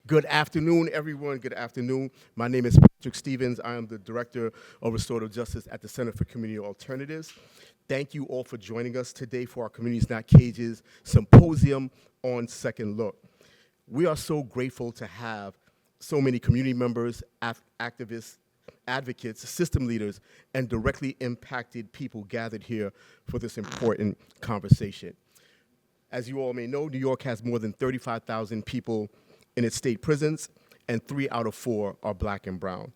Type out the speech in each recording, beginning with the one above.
Good afternoon, everyone. Good afternoon. My name is Patrick Stevens. I am the Director of Restorative Justice at the Center for Community Alternatives. Thank you all for joining us today for our Communities Not Cages Symposium on Second Look. We are so grateful to have so many community members, activists, advocates, system leaders, and directly impacted people gathered here for this important conversation. As you all may know, New York has more than 35,000 people in its state prisons, and 3 out of 4 are Black and brown.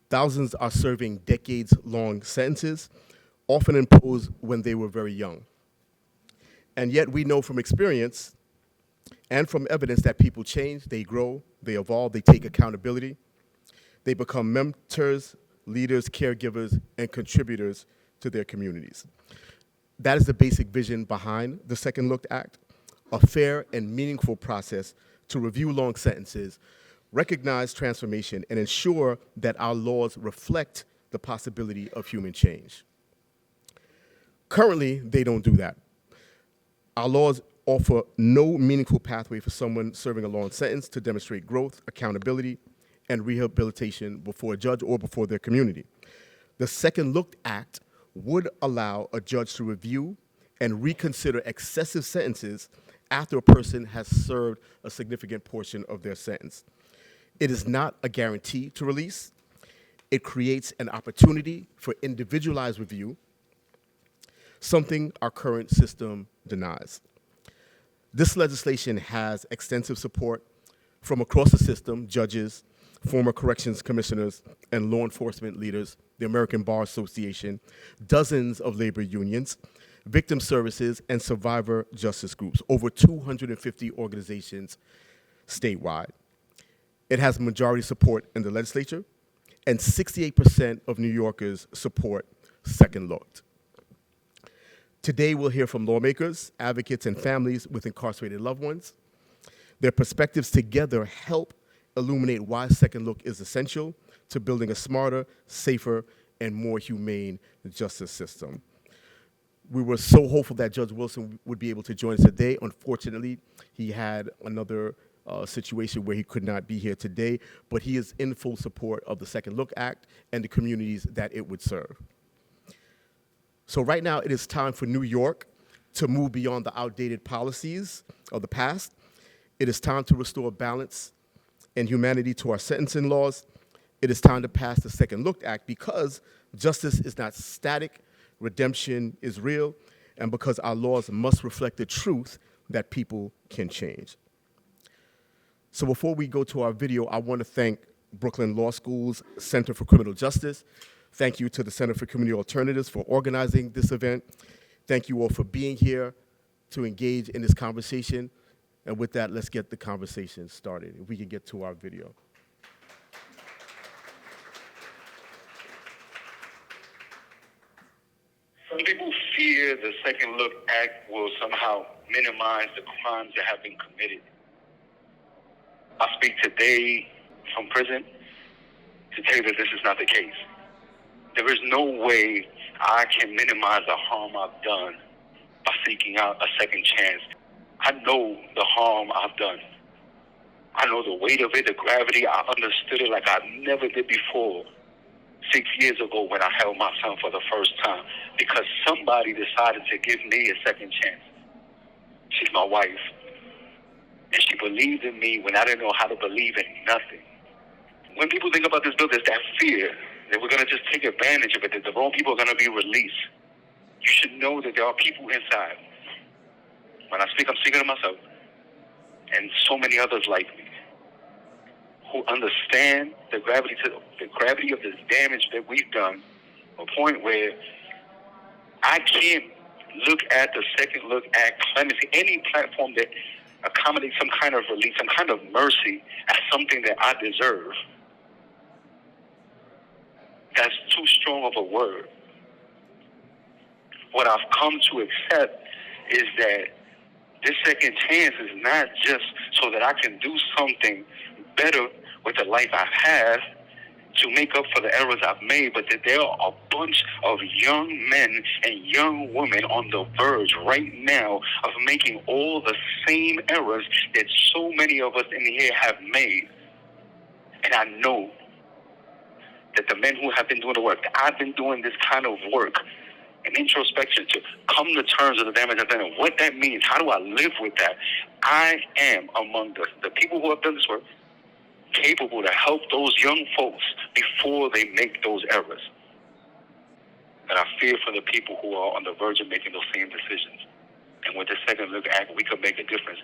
Thousands are serving decades-long sentences, often imposed when they were very young. And yet we know from experience and from evidence that people change, they grow, they evolve, they take accountability, they become mentors, leaders, caregivers, and contributors to their communities. That is the basic vision behind the Second Look Act, a fair and meaningful process to review long sentences, recognize transformation, and ensure that our laws reflect the possibility of human change. Currently, they don't do that. Our laws offer no meaningful pathway for someone serving a long sentence to demonstrate growth, accountability, and rehabilitation before a judge or before their community. The Second Look Act would allow a judge to review and reconsider excessive sentences after a person has served a significant portion of their sentence. It is not a guarantee to release. It creates an opportunity for individualized review, something our current system denies. This legislation has extensive support from across the system: judges, former corrections commissioners, and law enforcement leaders, the American Bar Association, dozens of labor unions, victim services, and survivor justice groups, over 250 organizations statewide. It has majority support in the legislature, and 68% of New Yorkers support Second Look. Today, we'll hear from lawmakers, advocates, and families with incarcerated loved ones. Their perspectives together help illuminate why Second Look is essential to building a smarter, safer, and more humane justice system. We were so hopeful that Judge Wilson would be able to join us today. Unfortunately, he had another situation where he could not be here today, but he is in full support of the Second Look Act and the communities that it would serve. So right now, it is time for New York to move beyond the outdated policies of the past. It is time to restore balance and humanity to our sentencing laws. It is time to pass the Second Look Act because justice is not static, redemption is real, and because our laws must reflect the truth that people can change. So before we go to our video, I want to thank Brooklyn Law School's Center for Criminal Justice. Thank you to the Center for Community Alternatives for organizing this event. Thank you all for being here to engage in this conversation. And with that, let's get the conversation started, if we can get to our video. Some people fear the Second Look Act will somehow minimize the crimes that have been committed. I speak today from prison to tell you that this is not the case. There is no way I can minimize the harm I've done by seeking out a second chance. I know the harm I've done. I know the weight of it, the gravity. I understood it like I never did before 6 years ago when I held my son for the first time, because somebody decided to give me a second chance. She's my wife. And she believed in me when I didn't know how to believe in nothing. When people think about this bill, there's that fear that we're going to just take advantage of it, that the wrong people are going to be released. You should know that there are people inside. When I speak, I'm speaking to myself and so many others like me who understand the gravity of this damage that we've done, a point where I can't look at the Second Look Act, clemency, any platform that accommodates some kind of relief, some kind of mercy as something that I deserve. That's too strong of a word. What I've come to accept is that this second chance is not just so that I can do something better with the life I have. to make up for the errors I've made, but that there are a bunch of young men and young women on the verge right now of making all the same errors that so many of us in here have made. And I know that the men who have been doing the work, that I've been doing this kind of work, an introspection to come to terms with the damage I've done and what that means. How do I live with that? I am among the people who have done this work capable to help those young folks before they make those errors. And I fear for the people who are on the verge of making those same decisions. And with the Second Look Act, we could make a difference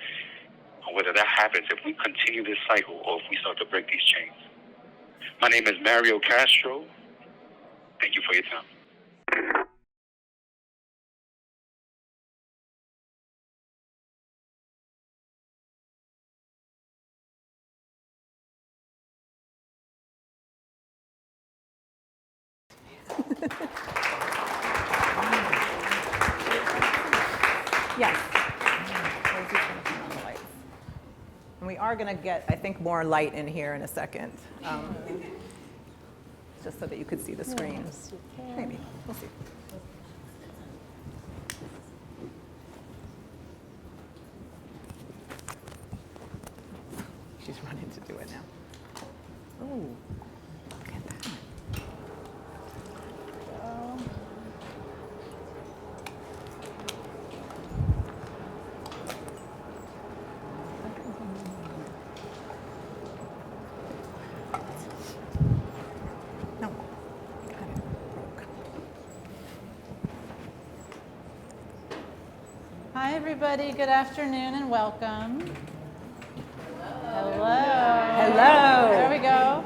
on whether that happens if we continue this cycle or if we start to break these chains. My name is Mario Castro. Thank you for your time. Yes. And we are going to get, I think, more light in here in a second, just so that you could see the screen. Maybe. We'll see. She's running to do it now. Oh, look at that. Hi, everybody. Good afternoon and welcome. Hello. There we go.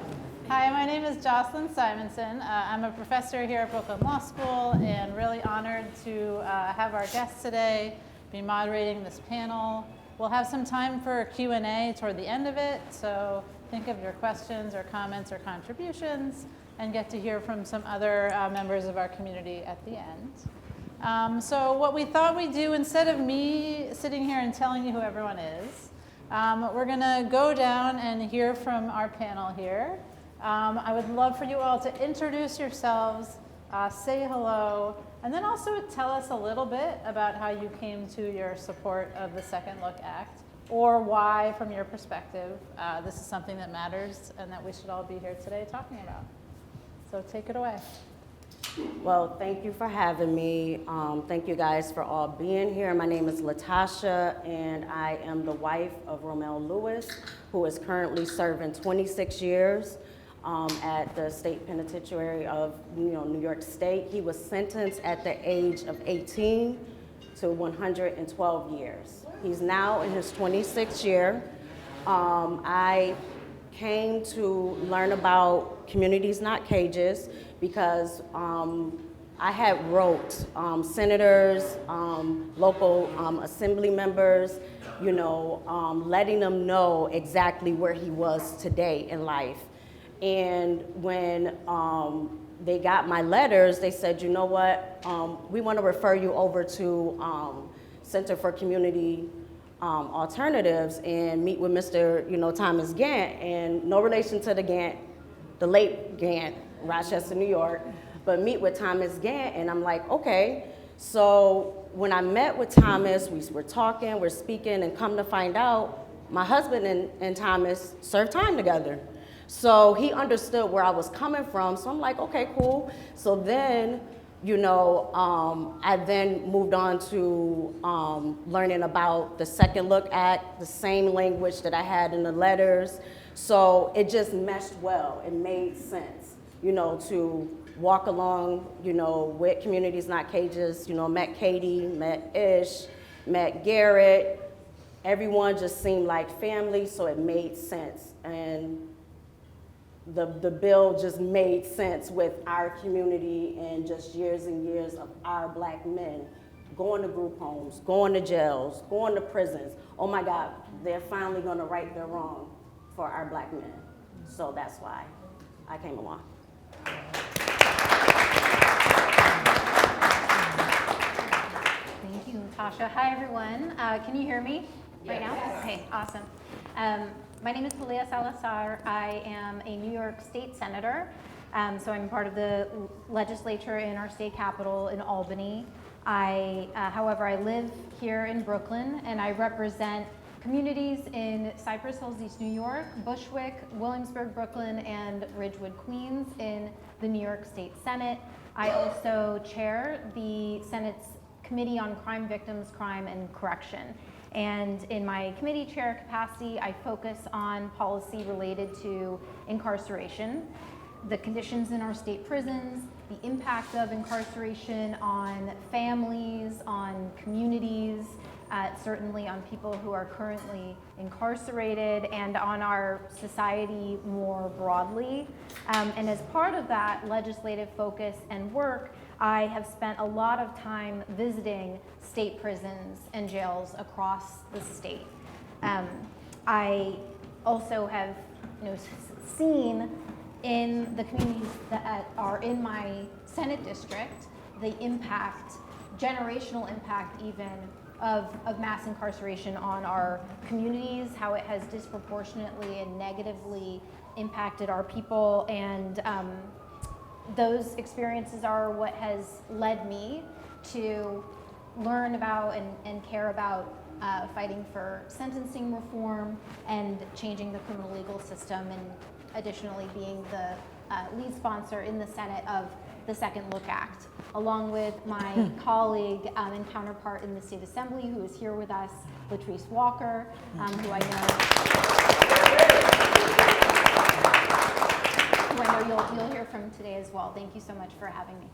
Hi, my name is Jocelyn Simonson. I'm a professor here at Brooklyn Law School and really honored to have our guests today be moderating this panel. We'll have some time for Q&A toward the end of it, so think of your questions or comments or contributions and get to hear from some other members of our community at the end. So what we thought we'd do, instead of me sitting here and telling you who everyone is, we're going to go down and hear from our panel here. I would love for you all to introduce yourselves, say hello, and then also tell us a little bit about how you came to your support of the Second Look Act, or why, from your perspective, this is something that matters and that we should all be here today talking about. So take it away. Well, thank you for having me. Thank you guys for all being here. My name is Latasha, and I am the wife of Romel Lewis, who is currently serving 26 years at the state penitentiary of New York State. He was sentenced at the age of 18 to 112 years. He's now in his 26th year. I came to learn about Communities Not Cages because I had wrote senators, local assembly members, letting them know exactly where he was today in life. And when they got my letters, they said, you know what, we want to refer you over to Center for Community Alternatives and meet with Mr. Thomas Gant, and no relation to the Gant, the late Gant, Rochester, New York, but meet with Thomas Gant, and I'm like, okay. So when I met with Thomas, we were talking, we're speaking, and come to find out, my husband and Thomas served time together. So he understood where I was coming from, so I'm like, okay, cool. So then, I then moved on to learning about the Second Look Act, the same language that I had in the letters. So it just meshed well. It made sense, to walk along, with Communities Not Cages. Met Katie, met Ish, met Garrett. Everyone just seemed like family, so it made sense. And the bill just made sense with our community and just years and years of our Black men going to group homes, going to jails, going to prisons. Oh my God, they're finally gonna right their wrong for our Black men. So that's why I came along. Thank you, Latasha. Hi, everyone. Can you hear me right now? Okay, awesome. My name is Talia Salazar. I am a New York State Senator. So I'm part of the legislature in our state capital in Albany. However, I live here in Brooklyn, and I represent communities in Cypress Hills, East New York, Bushwick, Williamsburg, Brooklyn, and Ridgewood, Queens in the New York State Senate. I also chair the Senate's Committee on Crime Victims, Crime, and Correction. And in my committee chair capacity, I focus on policy related to incarceration, the conditions in our state prisons, the impact of incarceration on families, on communities, certainly on people who are currently incarcerated, and on our society more broadly. And as part of that legislative focus and work, I have spent a lot of time visiting state prisons and jails across the state. I also have seen in the communities that are in my Senate district the impact, generational impact even, of mass incarceration on our communities, how it has disproportionately and negatively impacted our people, and those experiences are what has led me to learn about and care about fighting for sentencing reform and changing the criminal legal system, and additionally being the lead sponsor in the Senate of the Second Look Act, along with my colleague and counterpart in the State Assembly, who is here with us, Latrice Walker, who I know you'll hear from today as well. Thank you so much for having me.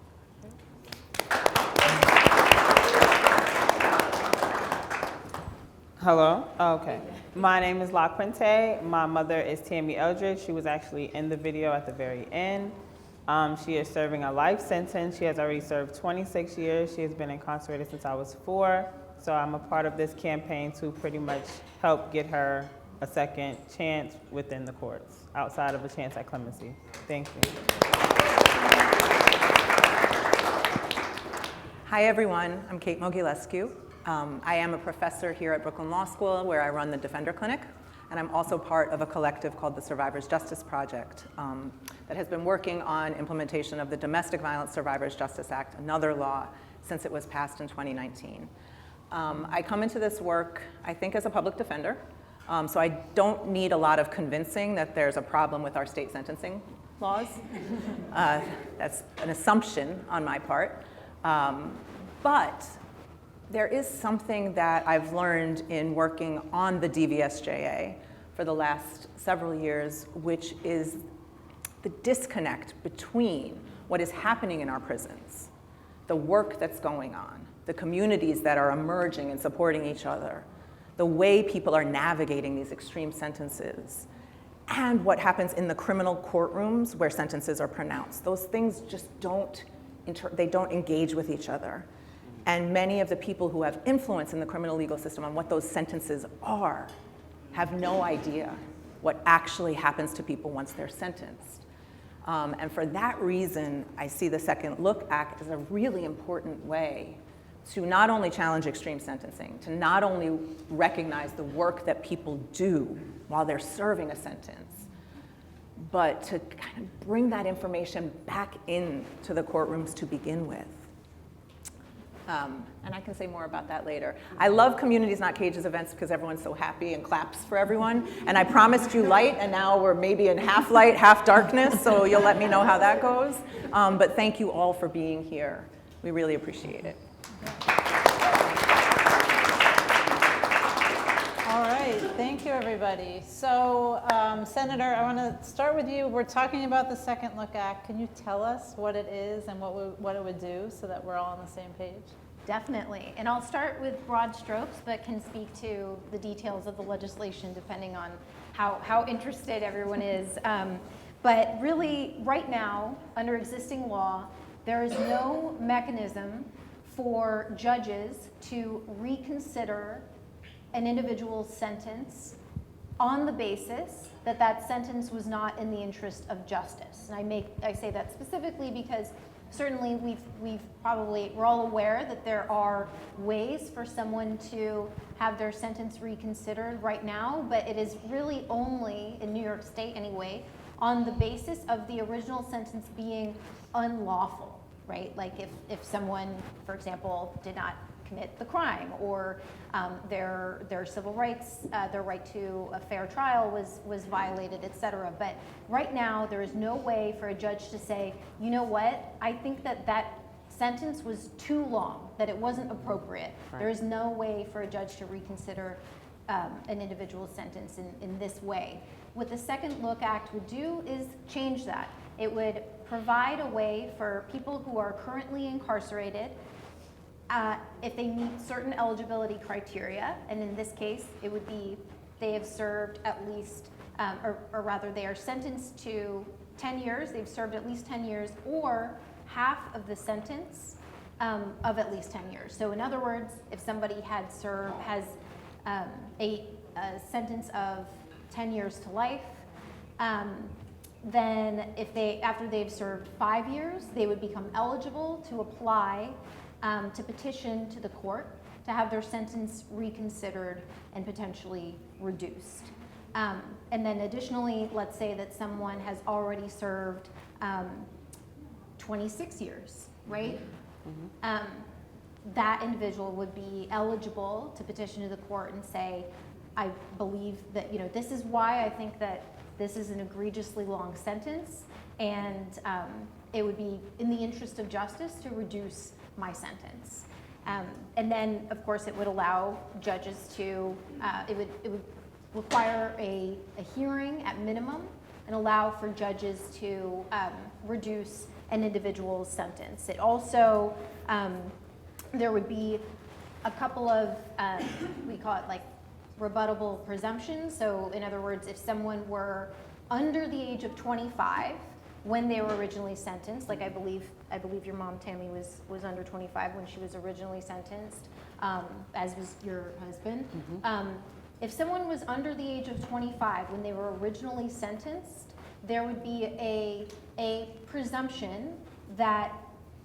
Hello? Okay. My name is Quint. My mother is Tami Eldridge. She was actually in the video at the very end. She is serving a life sentence. She has already served 26 years. She has been incarcerated since I was 4. So I'm a part of this campaign to pretty much help get her a second chance within the courts, outside of a chance at clemency. Thank you. Hi, everyone. I'm Kate Mogulescu. I am a professor here at Brooklyn Law School, where I run the Defender Clinic, and I'm also part of a collective called the Survivors Justice Project that has been working on implementation of the Domestic Violence Survivors Justice Act, another law, since it was passed in 2019. I come into this work, I think, as a public defender, so I don't need a lot of convincing that there's a problem with our state sentencing laws. That's an assumption on my part. But there is something that I've learned in working on the DVSJA for the last several years, which is the disconnect between what is happening in our prisons, the work that's going on, the communities that are emerging and supporting each other, the way people are navigating these extreme sentences, and what happens in the criminal courtrooms where sentences are pronounced. Those things just don't engage with each other. And many of the people who have influence in the criminal legal system on what those sentences are have no idea what actually happens to people once they're sentenced. And for that reason, I see the Second Look Act as a really important way to not only challenge extreme sentencing, to not only recognize the work that people do while they're serving a sentence, but to kind of bring that information back into the courtrooms to begin with. And I can say more about that later. I love Communities Not Cages events because everyone's so happy and claps for everyone. And I promised you light, and now we're maybe in half light, half darkness, so you'll let me know how that goes. But thank you all for being here. We really appreciate it. All right, thank you, everybody. So, Senator, I want to start with you. We're talking about the Second Look Act. Can you tell us what it is and what it would do so that we're all on the same page? Definitely. And I'll start with broad strokes, but can speak to the details of the legislation depending on how interested everyone is. But really, right now, under existing law, there is no mechanism for judges to reconsider an individual's sentence on the basis that that sentence was not in the interest of justice. And I say that specifically because certainly we're all aware that there are ways for someone to have their sentence reconsidered right now, but it is really only, in New York State anyway, on the basis of the original sentence being unlawful, right? Like if someone, for example, did not commit the crime, or their civil rights, their right to a fair trial was violated, et cetera. But right now, there is no way for a judge to say, you know what, I think that sentence was too long, that it wasn't appropriate. Right. There is no way for a judge to reconsider an individual's sentence in this way. What the Second Look Act would do is change that. It would provide a way for people who are currently incarcerated, if they meet certain eligibility criteria, and in this case, it would be they have served at least, or rather they are sentenced to 10 years, they've served at least 10 years, or half of the sentence of at least 10 years. So in other words, if somebody has a sentence of 10 years to life, then after they've served 5 years, they would become eligible to apply to petition to the court to have their sentence reconsidered and potentially reduced. And then additionally, let's say that someone has already served 26 years, right? Mm-hmm. That individual would be eligible to petition to the court and say, I believe that, this is why I think that this is an egregiously long sentence, and it would be in the interest of justice to reduce my sentence. And then, of course, it would allow judges to, it would require a hearing at minimum and allow for judges to reduce an individual's sentence. It also, there would be a couple of, we call it like rebuttable presumptions. So in other words, if someone were under the age of 25 when they were originally sentenced, like I believe your mom, Tami, was under 25 when she was originally sentenced, as was your husband. Mm-hmm. If someone was under the age of 25 when they were originally sentenced, there would be a presumption that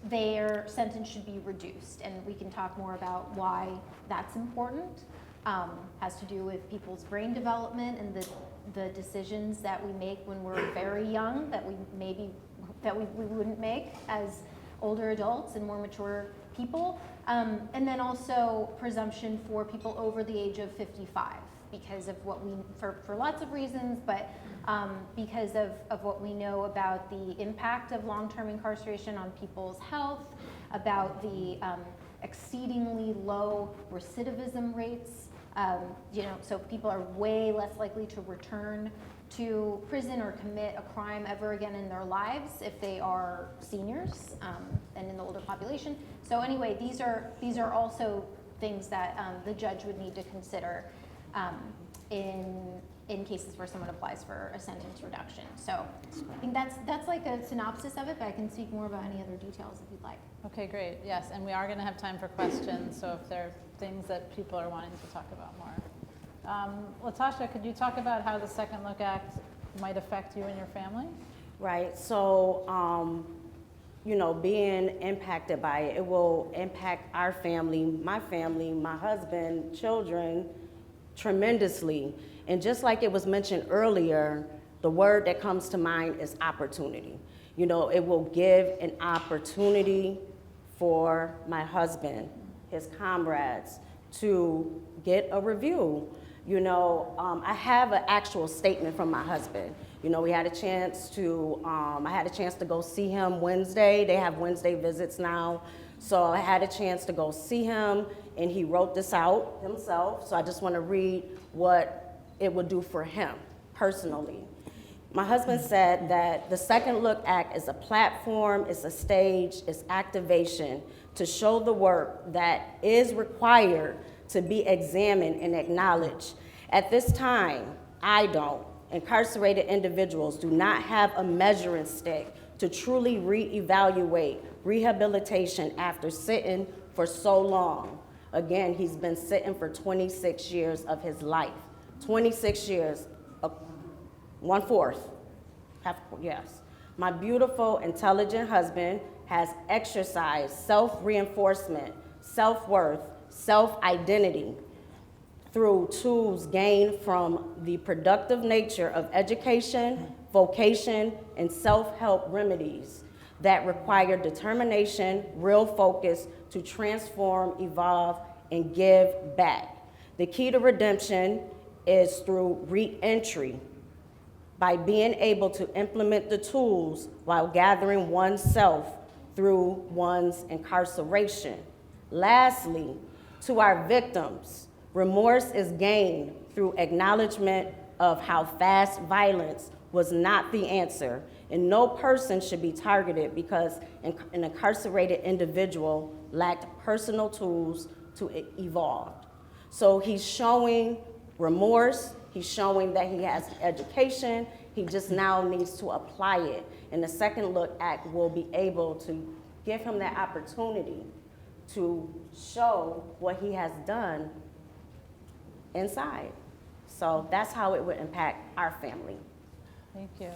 their sentence should be reduced. And we can talk more about why that's important. Has to do with people's brain development and the decisions that we make when we're very young that we wouldn't make as older adults and more mature people. And then also presumption for people over the age of 55 because of what for lots of reasons, but because of what we know about the impact of long-term incarceration on people's health, about the exceedingly low recidivism rates. So people are way less likely to return to prison or commit a crime ever again in their lives if they are seniors and in the older population. So anyway, these are also things that the judge would need to consider in cases where someone applies for a sentence reduction. So I think that's like a synopsis of it, but I can speak more about any other details if you'd like. Okay, great. Yes, and we are going to have time for questions, so if there are things that people are wanting to talk about more. Latasha, could you talk about how the Second Look Act might affect you and your family? Right, so, being impacted by it, it will impact our family, my husband, children, tremendously. And just like it was mentioned earlier, the word that comes to mind is opportunity. It will give an opportunity for my husband, his comrades, to get a review. I have an actual statement from my husband. We had a chance to, I had a chance to go see him Wednesday. They have Wednesday visits now. So I had a chance to go see him, and he wrote this out himself. So I just want to read what it would do for him personally. My husband said that the Second Look Act is a platform, it's a stage, it's activation to show the work that is required to be examined and acknowledged. At this time, incarcerated individuals do not have a measuring stick to truly reevaluate rehabilitation after sitting for so long. Again, he's been sitting for 26 years of his life. 26 years, 1/4. Yes. My beautiful, intelligent husband has exercised self-reinforcement, self-worth, self-identity through tools gained from the productive nature of education, vocation, and self-help remedies that require determination, real focus to transform, evolve, and give back. The key to redemption is through re-entry, by being able to implement the tools while gathering oneself through one's incarceration. Lastly, to our victims, remorse is gained through acknowledgement of how fast violence was not the answer, and no person should be targeted because an incarcerated individual lacked personal tools to evolve. So he's showing remorse, he's showing that he has education, he just now needs to apply it. And the Second Look Act will be able to give him that opportunity to show what he has done inside. So that's how it would impact our family. Thank you.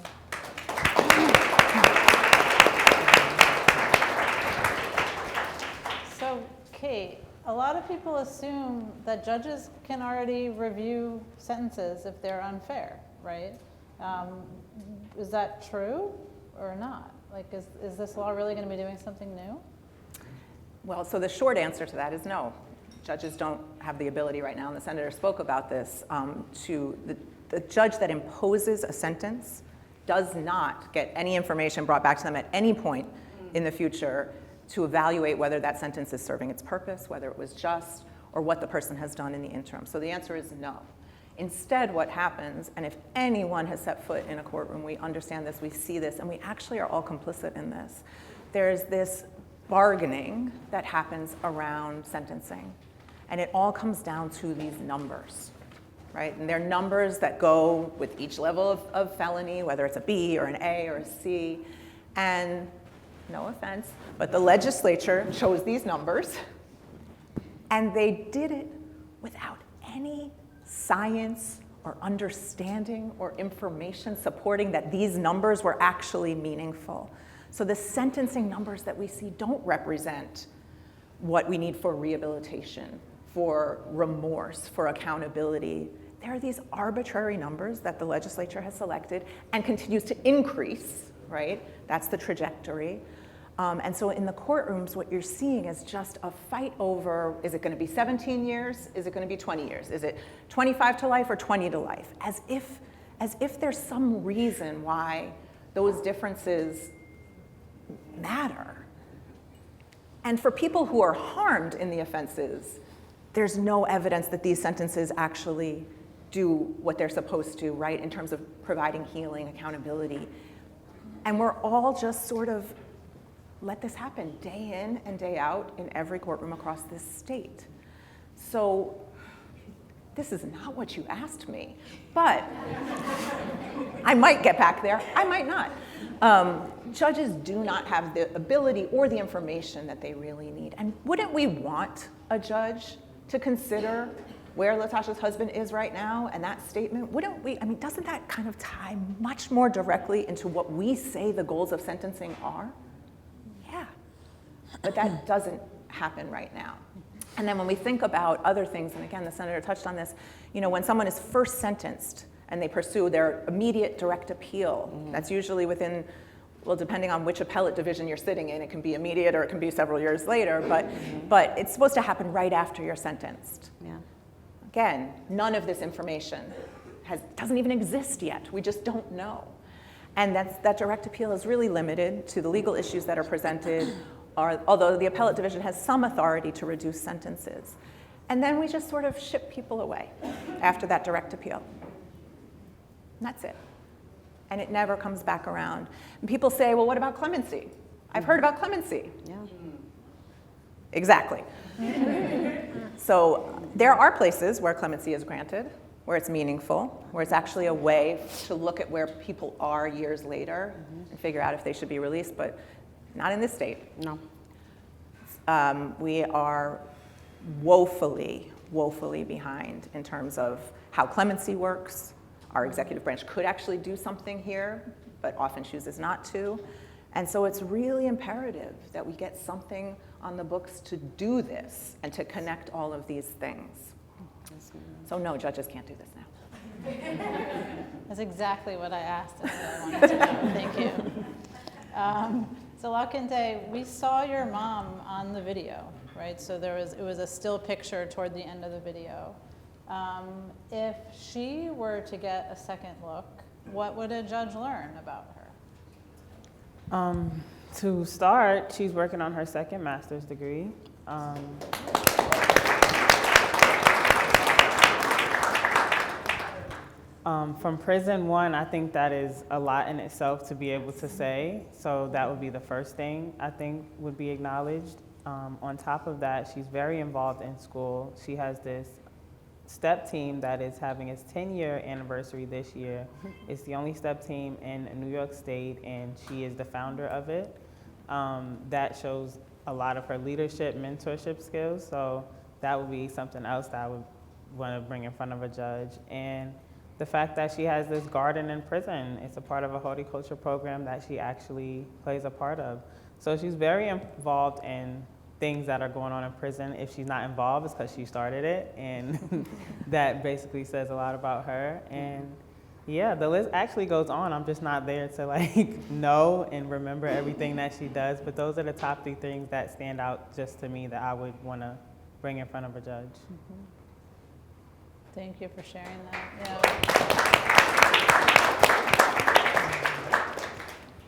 So, Kate, a lot of people assume that judges can already review sentences if they're unfair, right? Is that true or not? Like, is this law really going to be doing something new? Well, so the short answer to that is no. Judges don't have the ability right now, and the senator spoke about this, the judge that imposes a sentence does not get any information brought back to them at any point in the future to evaluate whether that sentence is serving its purpose, whether it was just, or what the person has done in the interim. So the answer is no. Instead, what happens, and if anyone has set foot in a courtroom, we understand this, we see this, and we actually are all complicit in this. There's this bargaining that happens around sentencing, and it all comes down to these numbers, right? And they're numbers that go with each level of felony, whether it's a B or an A or a C, and no offense, but the legislature chose these numbers, and they did it without any science or understanding or information supporting that these numbers were actually meaningful. So the sentencing numbers that we see don't represent what we need for rehabilitation, for remorse, for accountability. There are these arbitrary numbers that the legislature has selected and continues to increase, right? That's the trajectory. And so in the courtrooms, what you're seeing is just a fight over, is it going to be 17 years? Is it going to be 20 years? Is it 25 to life or 20 to life? As if there's some reason why those differences matter. And for people who are harmed in the offenses, there's no evidence that these sentences actually do what they're supposed to, right, in terms of providing healing, accountability. And we're all just sort of let this happen day in and day out in every courtroom across this state. So this is not what you asked me, but I might get back there, I might not. Judges do not have the ability or the information that they really need. And wouldn't we want a judge to consider where Latasha's husband is right now and that statement? Wouldn't we, I mean, doesn't that kind of tie much more directly into what we say the goals of sentencing are? Yeah, but that doesn't happen right now. And then when we think about other things, and again, the senator touched on this, you know, when someone is first sentenced and they pursue their immediate direct appeal, that's usually within, well, depending on which appellate division you're sitting in, it can be immediate or it can be several years later, but it's supposed to happen right after you're sentenced. Yeah. Again, none of this information doesn't even exist yet. We just don't know. And that direct appeal is really limited to the legal issues that are presented, although the appellate division has some authority to reduce sentences. And then we just sort of ship people away after that direct appeal. And that's it. And it never comes back around. And people say, well, what about clemency? I've heard about clemency. Yeah. Exactly. So there are places where clemency is granted, where it's meaningful, where it's actually a way to look at where people are years later and figure out if they should be released, but not in this state. No. We are woefully behind in terms of how clemency works. Our executive branch could actually do something here, but often chooses not to. And so it's really imperative that we get something on the books to do this and to connect all of these things. So no, judges can't do this now. That's exactly what I asked and what I wanted to know. Thank you. So Lakente, we saw your mom on the video, right? So it was a still picture toward the end of the video. If she were to get a second look, what would a judge learn about her? To start, she's working on her second master's degree. From prison, one, I think that is a lot in itself to be able to say. So that would be the first thing I think would be acknowledged. On top of that, she's very involved in school. She has this STEP team that is having its 10-year anniversary this year. It's the only STEP team in New York State, and she is the founder of it. That shows a lot of her leadership, mentorship skills. So that would be something else that I would want to bring in front of a judge. And the fact that she has this garden in prison, it's a part of a horticulture program that she actually plays a part of. So she's very involved in things that are going on in prison. If she's not involved, it's because she started it, and that basically says a lot about her. And yeah, the list actually goes on. I'm just not there to like know and remember everything that she does, but those are the top 3 things that stand out just to me that I would want to bring in front of a judge. Mm-hmm. Thank you for sharing that. Yeah.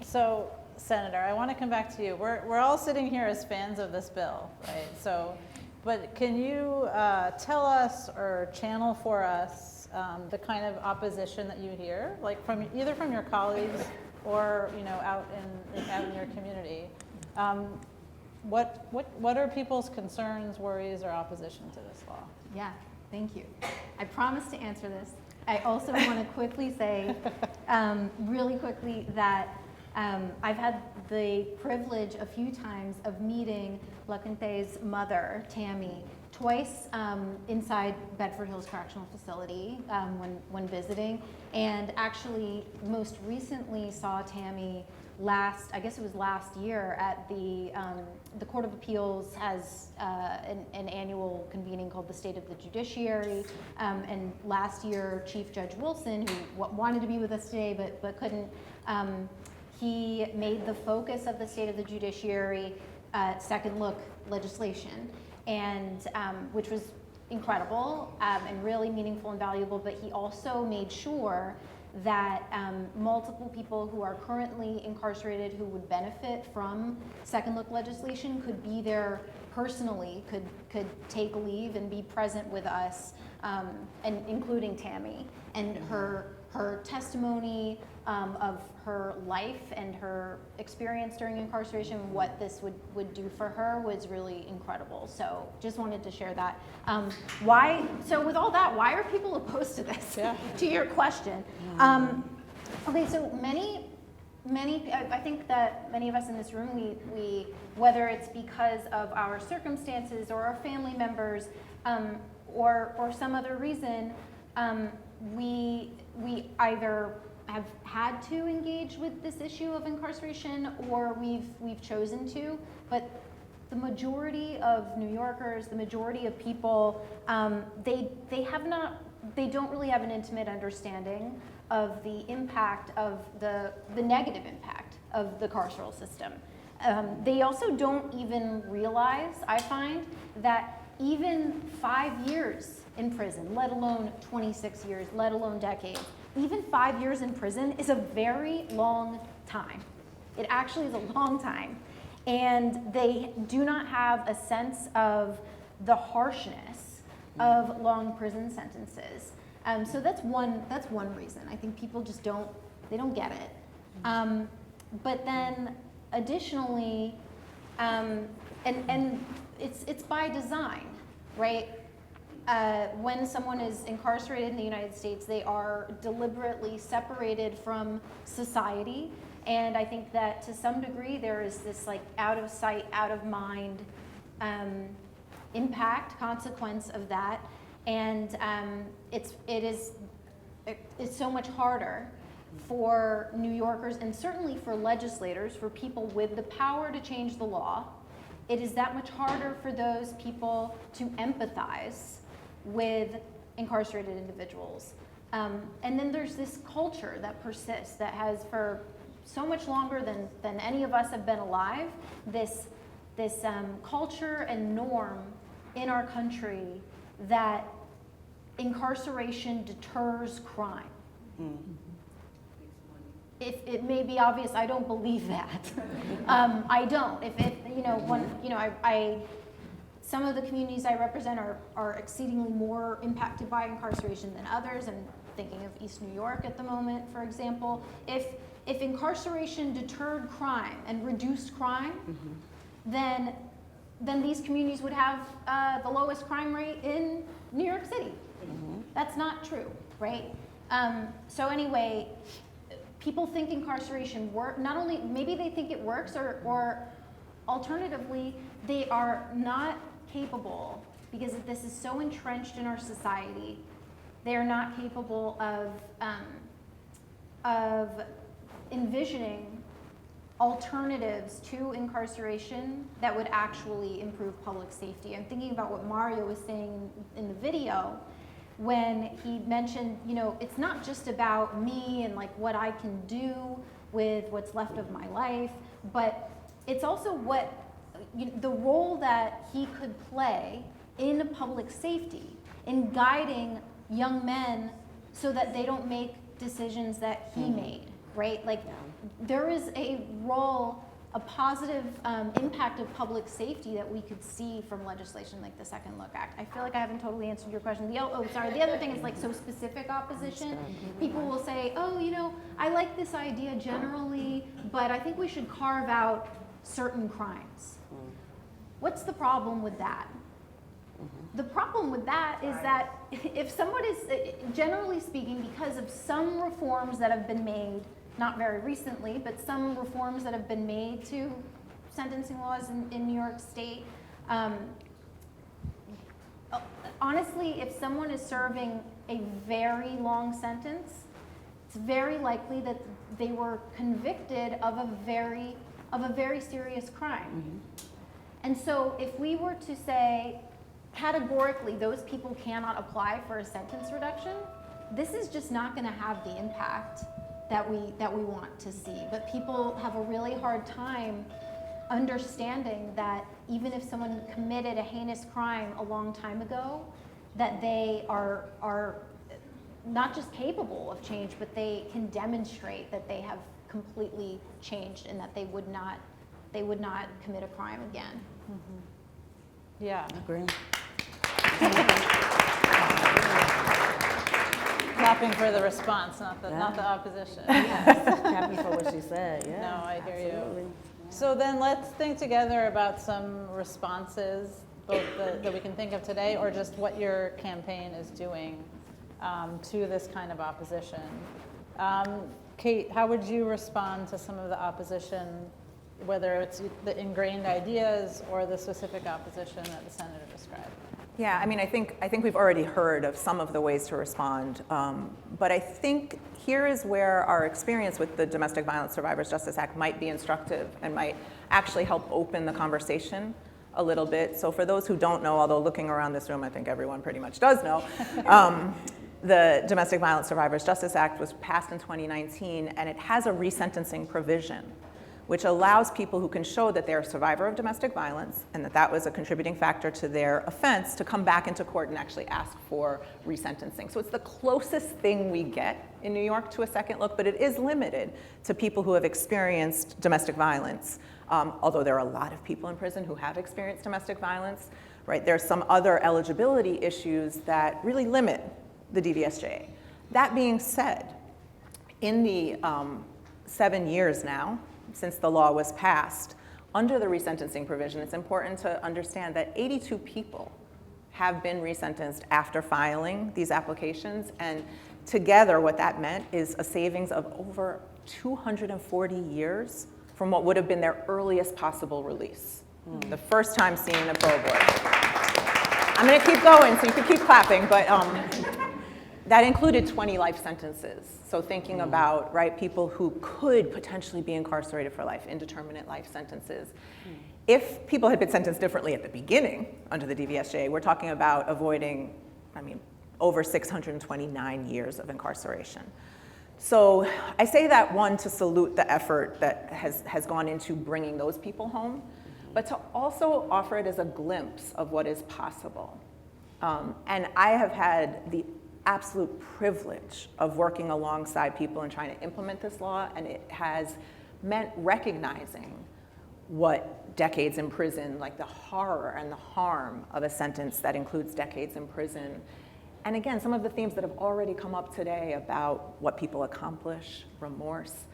So, Senator, I want to come back to you. We're all sitting here as fans of this bill, right? So, but can you tell us or channel for us the kind of opposition that you hear, like from either from your colleagues or out in your community? What are people's concerns, worries, or opposition to this law? Yeah, thank you. I promise to answer this. I also want to quickly say, really quickly, that I've had the privilege a few times of meeting Lakente's mother, Tami, twice inside Bedford Hills Correctional Facility when visiting, and actually most recently saw Tami I guess it was last year at the Court of Appeals has an annual convening called the State of the Judiciary, and last year Chief Judge Wilson, who wanted to be with us today but couldn't, he made the focus of the State of the Judiciary second look legislation, and which was incredible and really meaningful and valuable, but he also made sure that multiple people who are currently incarcerated who would benefit from second look legislation could be there personally, could take leave and be present with us, and including Tami. And her testimony of her life and her experience during incarceration, what this would do for her, was really incredible. So just wanted to share that. So with all that, why are people opposed to this? Yeah. To your question. Okay, so many, I think that many of us in this room, we whether it's because of our circumstances or our family members, or some other reason, we either have had to engage with this issue of incarceration, or we've chosen to. But the majority of New Yorkers, the majority of people, they don't really have an intimate understanding of the impact of the negative impact of the carceral system. They also don't even realize, I find, that even 5 years in prison, let alone 26 years, let alone decades, even 5 years in prison is a very long time. It actually is a long time. And they do not have a sense of the harshness of long prison sentences. So that's one reason. I think people just don't get it. But then additionally, and it's by design, right? When someone is incarcerated in the United States, they are deliberately separated from society. And I think that to some degree there is this like out of sight, out of mind consequence of that. And it's so much harder for New Yorkers and certainly for legislators, for people with the power to change the law, it is that much harder for those people to empathize with incarcerated individuals. And then there's this culture that persists, that has for so much longer than any of us have been alive, this culture and norm in our country that incarceration deters crime. If it may be obvious, I don't believe that. I don't. Some of the communities I represent are exceedingly more impacted by incarceration than others. I'm thinking of East New York at the moment, for example. If incarceration deterred crime and reduced crime, then these communities would have the lowest crime rate in New York City. That's not true, right? So anyway, people think incarceration works. Not only, maybe they think it works, or alternatively, they are not capable, because this is so entrenched in our society, they are not capable of envisioning alternatives to incarceration that would actually improve public safety. I'm thinking about what Mario was saying in the video when he mentioned, it's not just about me and like what I can do with what's left of my life, but it's also the role that he could play in public safety, in guiding young men so that they don't make decisions that he made, right? Like, there is a role, a positive impact of public safety that we could see from legislation like the Second Look Act. I feel like I haven't totally answered your question. The other thing is like so specific opposition. People will say, I like this idea generally, but I think we should carve out certain crimes. What's the problem with that? The problem with that is that if someone is, generally speaking, because of some reforms that have been made, not very recently, but some reforms that have been made to sentencing laws in New York State, honestly, if someone is serving a very long sentence, it's very likely that they were convicted of a very serious crime. And so if we were to say, categorically, those people cannot apply for a sentence reduction, this is just not going to have the impact that we want to see. But people have a really hard time understanding that even if someone committed a heinous crime a long time ago, that they are not just capable of change, but they can demonstrate that they have completely changed and that they would not commit a crime again. Yeah. Agree. Clapping for the response, not the opposition. Happy for what she said. Yeah. No, I hear absolutely. you. So then let's think together about some responses, both that we can think of today, or just what your campaign is doing to this kind of opposition. Kate, how would you respond to some of the opposition, whether it's the ingrained ideas or the specific opposition that the senator described? Yeah, I mean, I think we've already heard of some of the ways to respond, but I think here is where our experience with the Domestic Violence Survivors Justice Act might be instructive and might actually help open the conversation a little bit. So for those who don't know, although looking around this room, I think everyone pretty much does know, the Domestic Violence Survivors Justice Act was passed in 2019, and it has a resentencing provision which allows people who can show that they're a survivor of domestic violence and that was a contributing factor to their offense to come back into court and actually ask for resentencing. So it's the closest thing we get in New York to a second look, but it is limited to people who have experienced domestic violence. Although there are a lot of people in prison who have experienced domestic violence, right? There's some other eligibility issues that really limit the DVSJ. That being said, in the 7 years now, since the law was passed, under the resentencing provision, it's important to understand that 82 people have been resentenced after filing these applications, and together what that meant is a savings of over 240 years from what would have been their earliest possible release. The first time seeing the parole board. I'm gonna keep going so you can keep clapping, but That included 20 life sentences. So thinking about, right, people who could potentially be incarcerated for life, indeterminate life sentences. If people had been sentenced differently at the beginning under the DVSJ, we're talking about avoiding, over 629 years of incarceration. So I say that, one, to salute the effort that has gone into bringing those people home, but to also offer it as a glimpse of what is possible. And I have had the absolute privilege of working alongside people and trying to implement this law, and it has meant recognizing what decades in prison, like the horror and the harm of a sentence that includes decades in prison. And again, some of the themes that have already come up today about what people accomplish, remorse.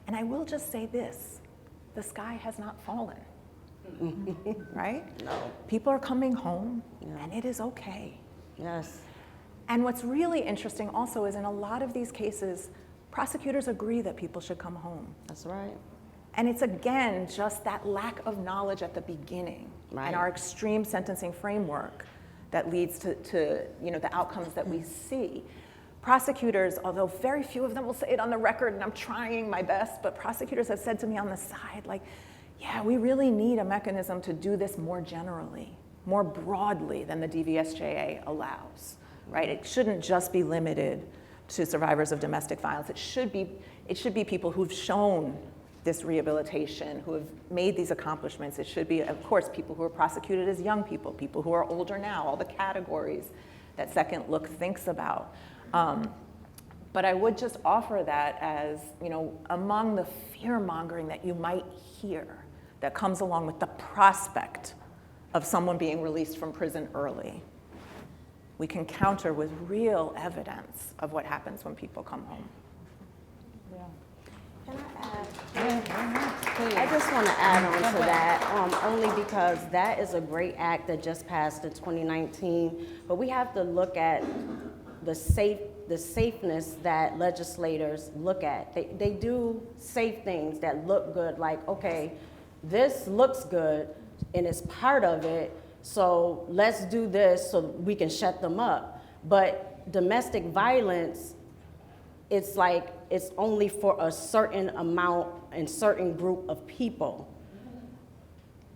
And I will just say this, the sky has not fallen, right? No. People are coming home, and it is okay. Yes. And what's really interesting also is in a lot of these cases, prosecutors agree that people should come home. That's right. And it's, again, just that lack of knowledge at the beginning and our extreme sentencing framework that leads to the outcomes that we see. Prosecutors, although very few of them will say it on the record, and I'm trying my best, but prosecutors have said to me on the side, like, yeah, we really need a mechanism to do this more generally, more broadly than the DVSJA allows, right? It shouldn't just be limited to survivors of domestic violence. It should be people who've shown this rehabilitation, who have made these accomplishments. It should be, of course, people who are prosecuted as young people who are older now, all the categories that Second Look thinks about. But I would just offer that as, among the fear-mongering that you might hear that comes along with the prospect of someone being released from prison early, we can counter with real evidence of what happens when people come home. Can I add? I just want to add on to that, only because that is a great act that just passed in 2019, but we have to look at the safeness that legislators look at. They do safe things that look good, like, okay, this looks good and it's part of it, so let's do this so we can shut them up. But domestic violence, it's like it's only for a certain amount and certain group of people.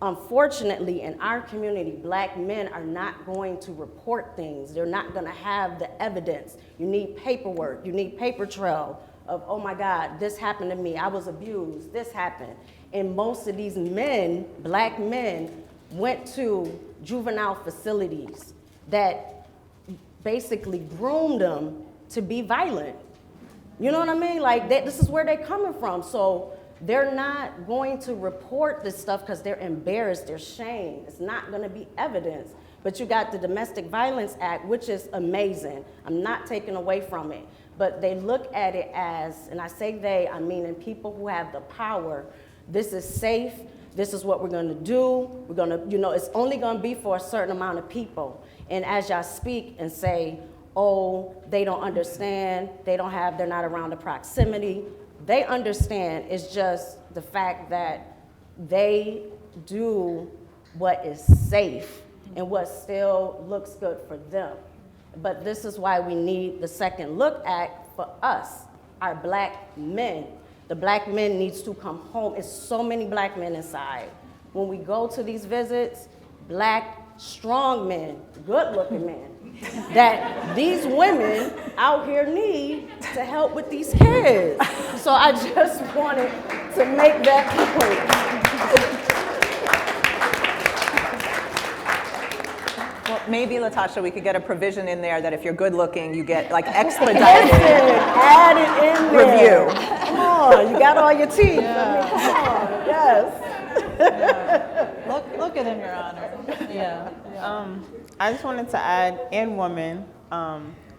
Unfortunately, in our community, Black men are not going to report things. They're not going to have the evidence. You need paperwork. You need paper trail of, oh my God, this happened to me. I was abused. This happened. And most of these men, Black men, went to juvenile facilities that basically groomed them to be violent. You know what I mean? Like, this is where they're coming from. So they're not going to report this stuff because they're embarrassed, they're shamed. It's not going to be evidence. But you got the Domestic Violence Act, which is amazing. I'm not taking away from it. But they look at it as, and I say they, I mean in people who have the power, this is safe, this is what we're going to do. We're going to, it's only going to be for a certain amount of people. And as y'all speak and say, oh, they don't understand, they're not around the proximity. They understand, it's just the fact that they do what is safe and what still looks good for them. But this is why we need the Second Look Act for us, our Black men. The Black men needs to come home. It's so many Black men inside. When we go to these visits, Black, strong men, good-looking men, that these women out here need to help with these kids. So I just wanted to make that point. Well, maybe, Latasha, we could get a provision in there that if you're good looking, you get like expedited add it in there. review. Come on, you got all your teeth. Yeah. Come on, yes. Yeah. Look at him, Your Honor. Yeah. I just wanted to add, and woman,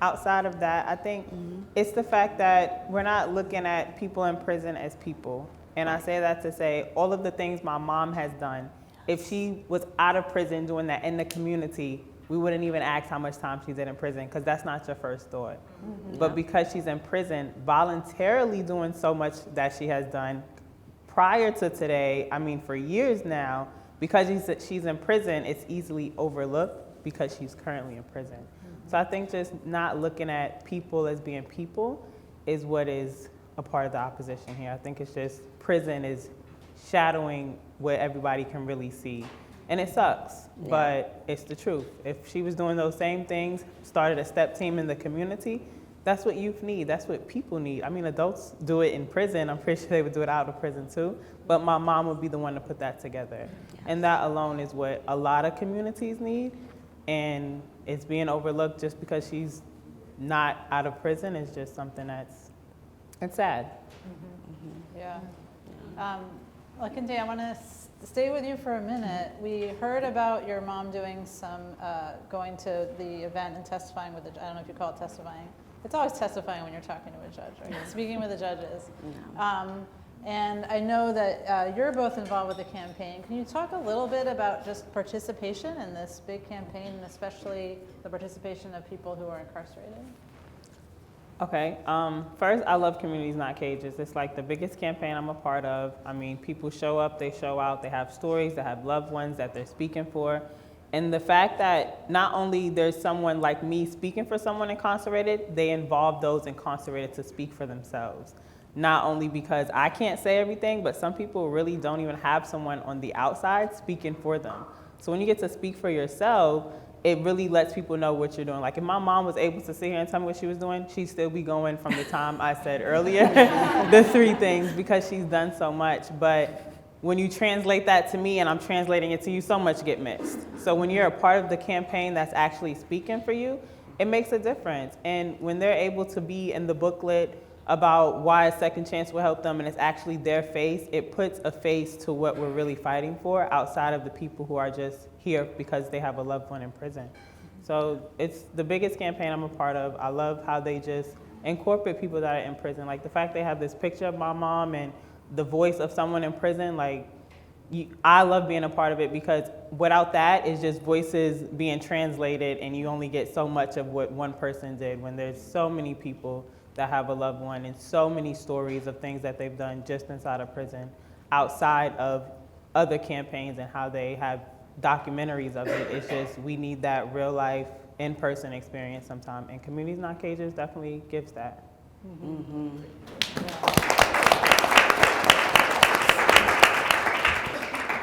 outside of that, I think it's the fact that we're not looking at people in prison as people. And I say that to say all of the things my mom has done, if she was out of prison doing that in the community, we wouldn't even ask how much time she did in prison, because that's not your first thought. But because she's in prison, voluntarily doing so much that she has done prior to today, I mean for years now, because she's in prison, it's easily overlooked because she's currently in prison. So I think just not looking at people as being people is what is a part of the opposition here. I think it's just prison is shadowing what everybody can really see. And it sucks, but it's the truth. If she was doing those same things, started a step team in the community, that's what youth need. That's what people need. I mean, adults do it in prison. I'm pretty sure they would do it out of prison too. But my mom would be the one to put that together. Yes. And that alone is what a lot of communities need. And it's being overlooked just because she's not out of prison is just something it's sad. Mm-hmm. Yeah. Quinte, I want to stay with you for a minute. We heard about your mom doing some, going to the event and testifying with the, I don't know if you call it testifying. It's always testifying when you're talking to a judge, right? Speaking with the judges. No. And I know that you're both involved with the campaign. Can you talk a little bit about just participation in this big campaign, and especially the participation of people who are incarcerated? Okay, first, I love Communities Not Cages. It's like the biggest campaign I'm a part of. I mean, people show up, they show out, they have stories, they have loved ones that they're speaking for. And the fact that not only there's someone like me speaking for someone incarcerated, they involve those incarcerated to speak for themselves. Not only because I can't say everything, but some people really don't even have someone on the outside speaking for them. So when you get to speak for yourself, it really lets people know what you're doing. Like if my mom was able to sit here and tell me what she was doing, she'd still be going from the time I said earlier, the 3 things, because she's done so much. But when you translate that to me and I'm translating it to you, so much get missed. So when you're a part of the campaign that's actually speaking for you, it makes a difference. And when they're able to be in the booklet about why a second chance will help them and it's actually their face, it puts a face to what we're really fighting for outside of the people who are just here because they have a loved one in prison. So it's the biggest campaign I'm a part of. I love how they just incorporate people that are in prison. Like the fact they have this picture of my mom and the voice of someone in prison, like I love being a part of it because without that, it's just voices being translated and you only get so much of what one person did when there's so many people that have a loved one and so many stories of things that they've done just inside of prison outside of other campaigns and how they have documentaries of it. It's just we need that real life in-person experience sometime, and Communities Not Cages definitely gives that. Mm-hmm.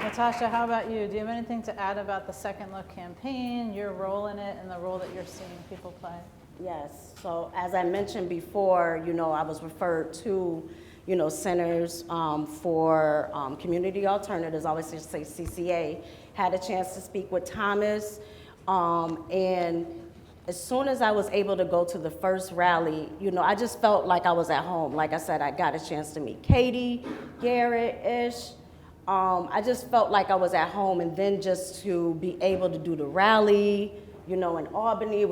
Latasha, how about you? Do you have anything to add about the Second Look campaign, your role in it, and the role that you're seeing people play? Yes, so as I mentioned before, I was referred to, Centers for Community Alternatives, I always just say CCA, had a chance to speak with Thomas, and as soon as I was able to go to the first rally, I just felt like I was at home. Like I said, I got a chance to meet Katie, Garrett, Ish. I just felt like I was at home, and then just to be able to do the rally, in Albany,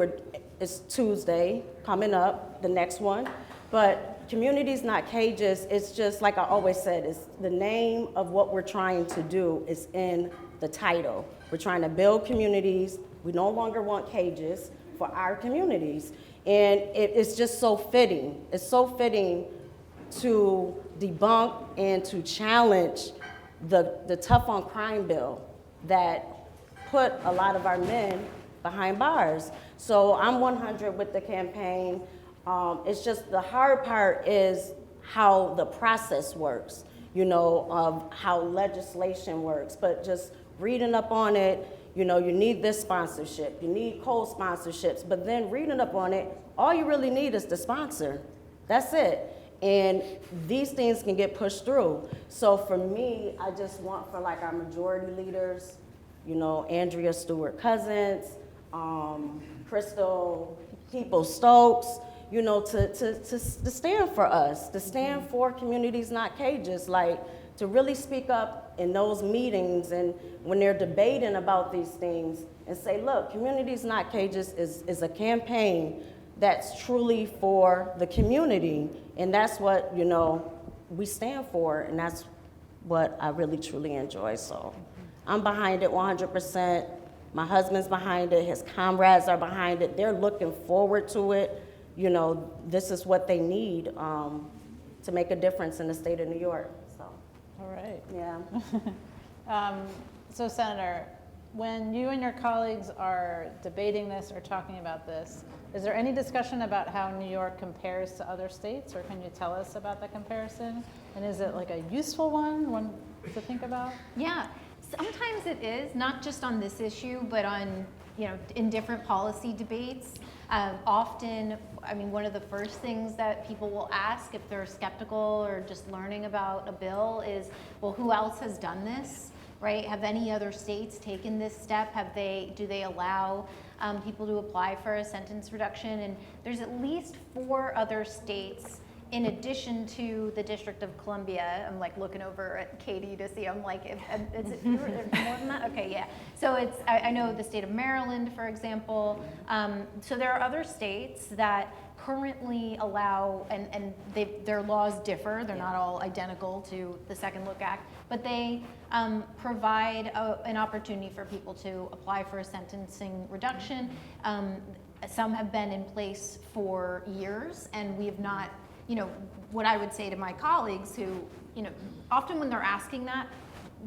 it's Tuesday coming up, the next one. But Communities Not Cages, it's just like I always said, it's the name of what we're trying to do is in the title. We're trying to build communities. We no longer want cages for our communities. And it's just so fitting. It's so fitting to debunk and to challenge the tough on crime bill that put a lot of our men behind bars. So I'm 100 with the campaign. It's just the hard part is how the process works, of how legislation works. But just reading up on it, you need this sponsorship, you need co-sponsorships, but then reading up on it, all you really need is the sponsor. That's it. And these things can get pushed through. So for me, I just want for like our majority leaders, Andrea Stewart-Cousins, Crystal People-Stokes, to stand for us, to stand for Communities Not Cages, like to really speak up in those meetings and when they're debating about these things and say, look, Communities Not Cages is a campaign that's truly for the community. And that's what, we stand for, and that's what I really truly enjoy. So I'm behind it 100%. My husband's behind it, his comrades are behind it. They're looking forward to it. This is what they need to make a difference in the state of New York. So. All right. Yeah. So Senator, when you and your colleagues are debating this or talking about this, is there any discussion about how New York compares to other states, or can you tell us about that comparison? And is it like a useful one to think about? Yeah, sometimes it is, not just on this issue, but on, in different policy debates. Often, I mean, one of the first things that people will ask if they're skeptical or just learning about a bill is, well, who else has done this, right? Have any other states taken this step? Do they allow people to apply for a sentence reduction? And there's at least 4 other states in addition to the District of Columbia. I'm like looking over at Katie to see, I'm like, is it more than that? Okay, yeah. So it's, I know the state of Maryland, for example. So there are other states that currently allow, and their laws differ. They're not all identical to the Second Look Act, but they provide an opportunity for people to apply for a sentencing reduction. Some have been in place for years, and we have not, what I would say to my colleagues who, often when they're asking that,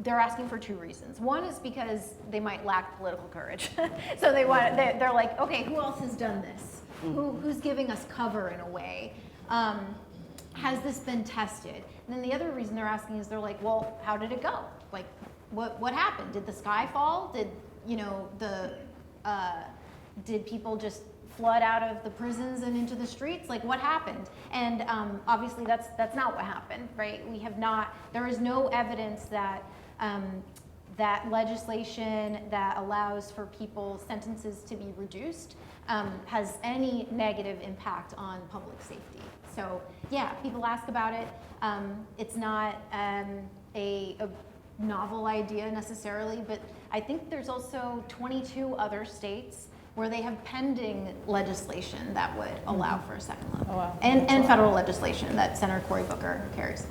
they're asking for 2 reasons. One is because they might lack political courage. So they're like, okay, who else has done this? Who's giving us cover in a way? Has this been tested? And then the other reason they're asking is they're like, well, how did it go? Like, what happened? Did the sky fall? Did, did people just flood out of the prisons and into the streets? Like, what happened? And obviously that's not what happened, right? We have not, there is no evidence that that legislation that allows for people's sentences to be reduced has any negative impact on public safety. So yeah, people ask about it. It's not a novel idea necessarily, but I think there's also 22 other states where they have pending legislation that would allow for a second look. Oh, wow. And federal legislation that Senator Cory Booker carries.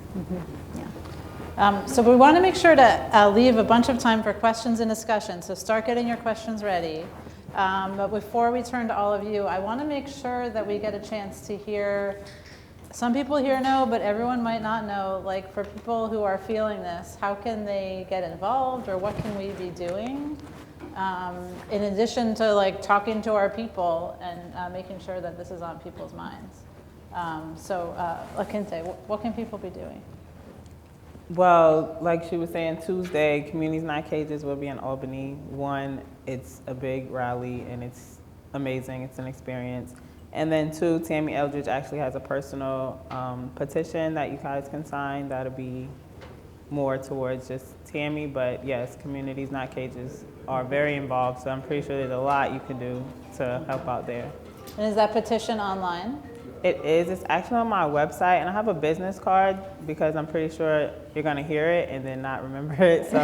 Yeah. So we want to make sure to leave a bunch of time for questions and discussion, so start getting your questions ready. But before we turn to all of you, I want to make sure that we get a chance to hear, some people here know, but everyone might not know, like for people who are feeling this, how can they get involved, or what can we be doing? In addition to like talking to our people and making sure that this is on people's minds. Lakinte, what can people be doing? Well, like she was saying, Tuesday, Communities Not Cages will be in Albany. 1, it's a big rally and it's amazing, it's an experience. And then 2, Tami Eldridge actually has a personal petition that you guys can sign. That'll be more towards just Tami, but yes, Communities Not Cages are very involved, so I'm pretty sure there's a lot you can do to help out there. And is that petition online? It is. It's actually on my website, and I have a business card because I'm pretty sure you're going to hear it and then not remember it. So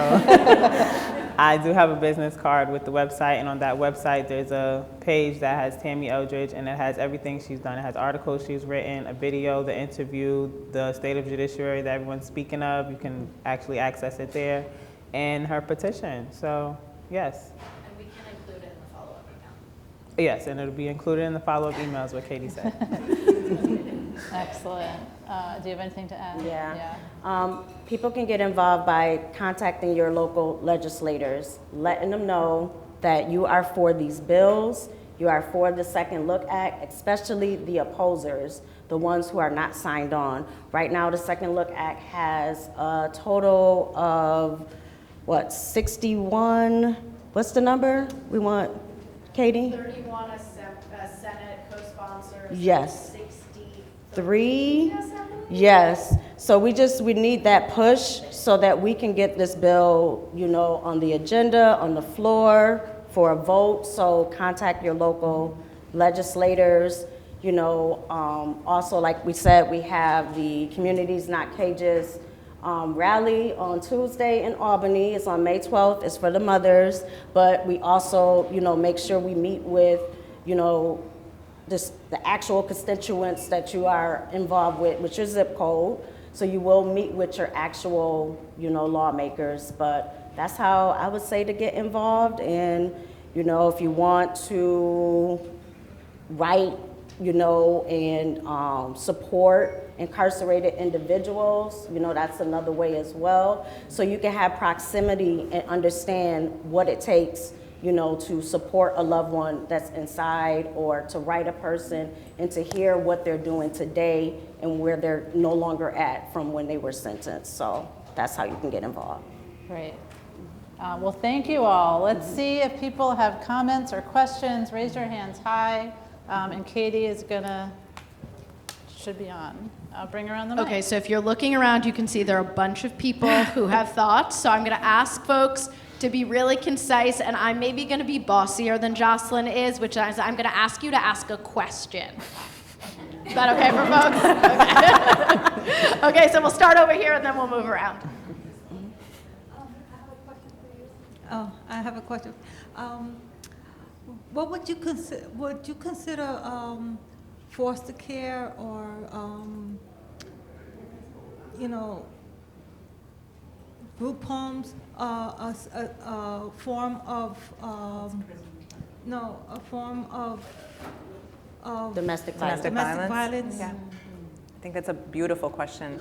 I do have a business card with the website, and on that website there's a page that has Tami Eldridge, and it has everything she's done. It has articles she's written, a video, the interview, the state of judiciary that everyone's speaking of. You can actually access it there, and her petition. So yes. And we can include it in the follow-up email. Yes, and it'll be included in the follow-up emails, what Katie said. Excellent. Do you have anything to add? Yeah. People can get involved by contacting your local legislators, letting them know that you are for these bills, you are for the Second Look Act, especially the opposers, the ones who are not signed on. Right now, the Second Look Act has a total of, 61, what's the number we want, Katie? 31 Senate co-sponsors. Yes. 63. Yes. So we need that push so that we can get this bill, on the agenda, on the floor for a vote. So contact your local legislators. Also, like we said, we have the Communities Not Cages rally on Tuesday in Albany. It's on May 12th. It's for the mothers. But we also, make sure we meet with, the actual constituents that you are involved with your zip code. So you will meet with your actual, lawmakers. But that's how I would say to get involved. And, if you want to write, and support, incarcerated individuals. You know, that's another way as well. So you can have proximity and understand what it takes, you know, to support a loved one that's inside, or to write a person and to hear what they're doing today and where they're no longer at from when they were sentenced. So that's how you can get involved. Great. Well, thank you all. Let's see if people have comments or questions. Raise your hands high. And Katie is should be on. I'll bring her on the mic. Okay, so if you're looking around, you can see there are a bunch of people who have thoughts. So I'm going to ask folks to be really concise, and I'm maybe going to be bossier than Jocelyn is, which is I'm going to ask you to ask a question. Is that okay for folks? Okay. Okay, so we'll start over here and then we'll move around. Oh, I have a question. What would you consider? Would you consider foster care or you know, group homes a form of Domestic violence. Domestic violence? Yeah. I think that's a beautiful question.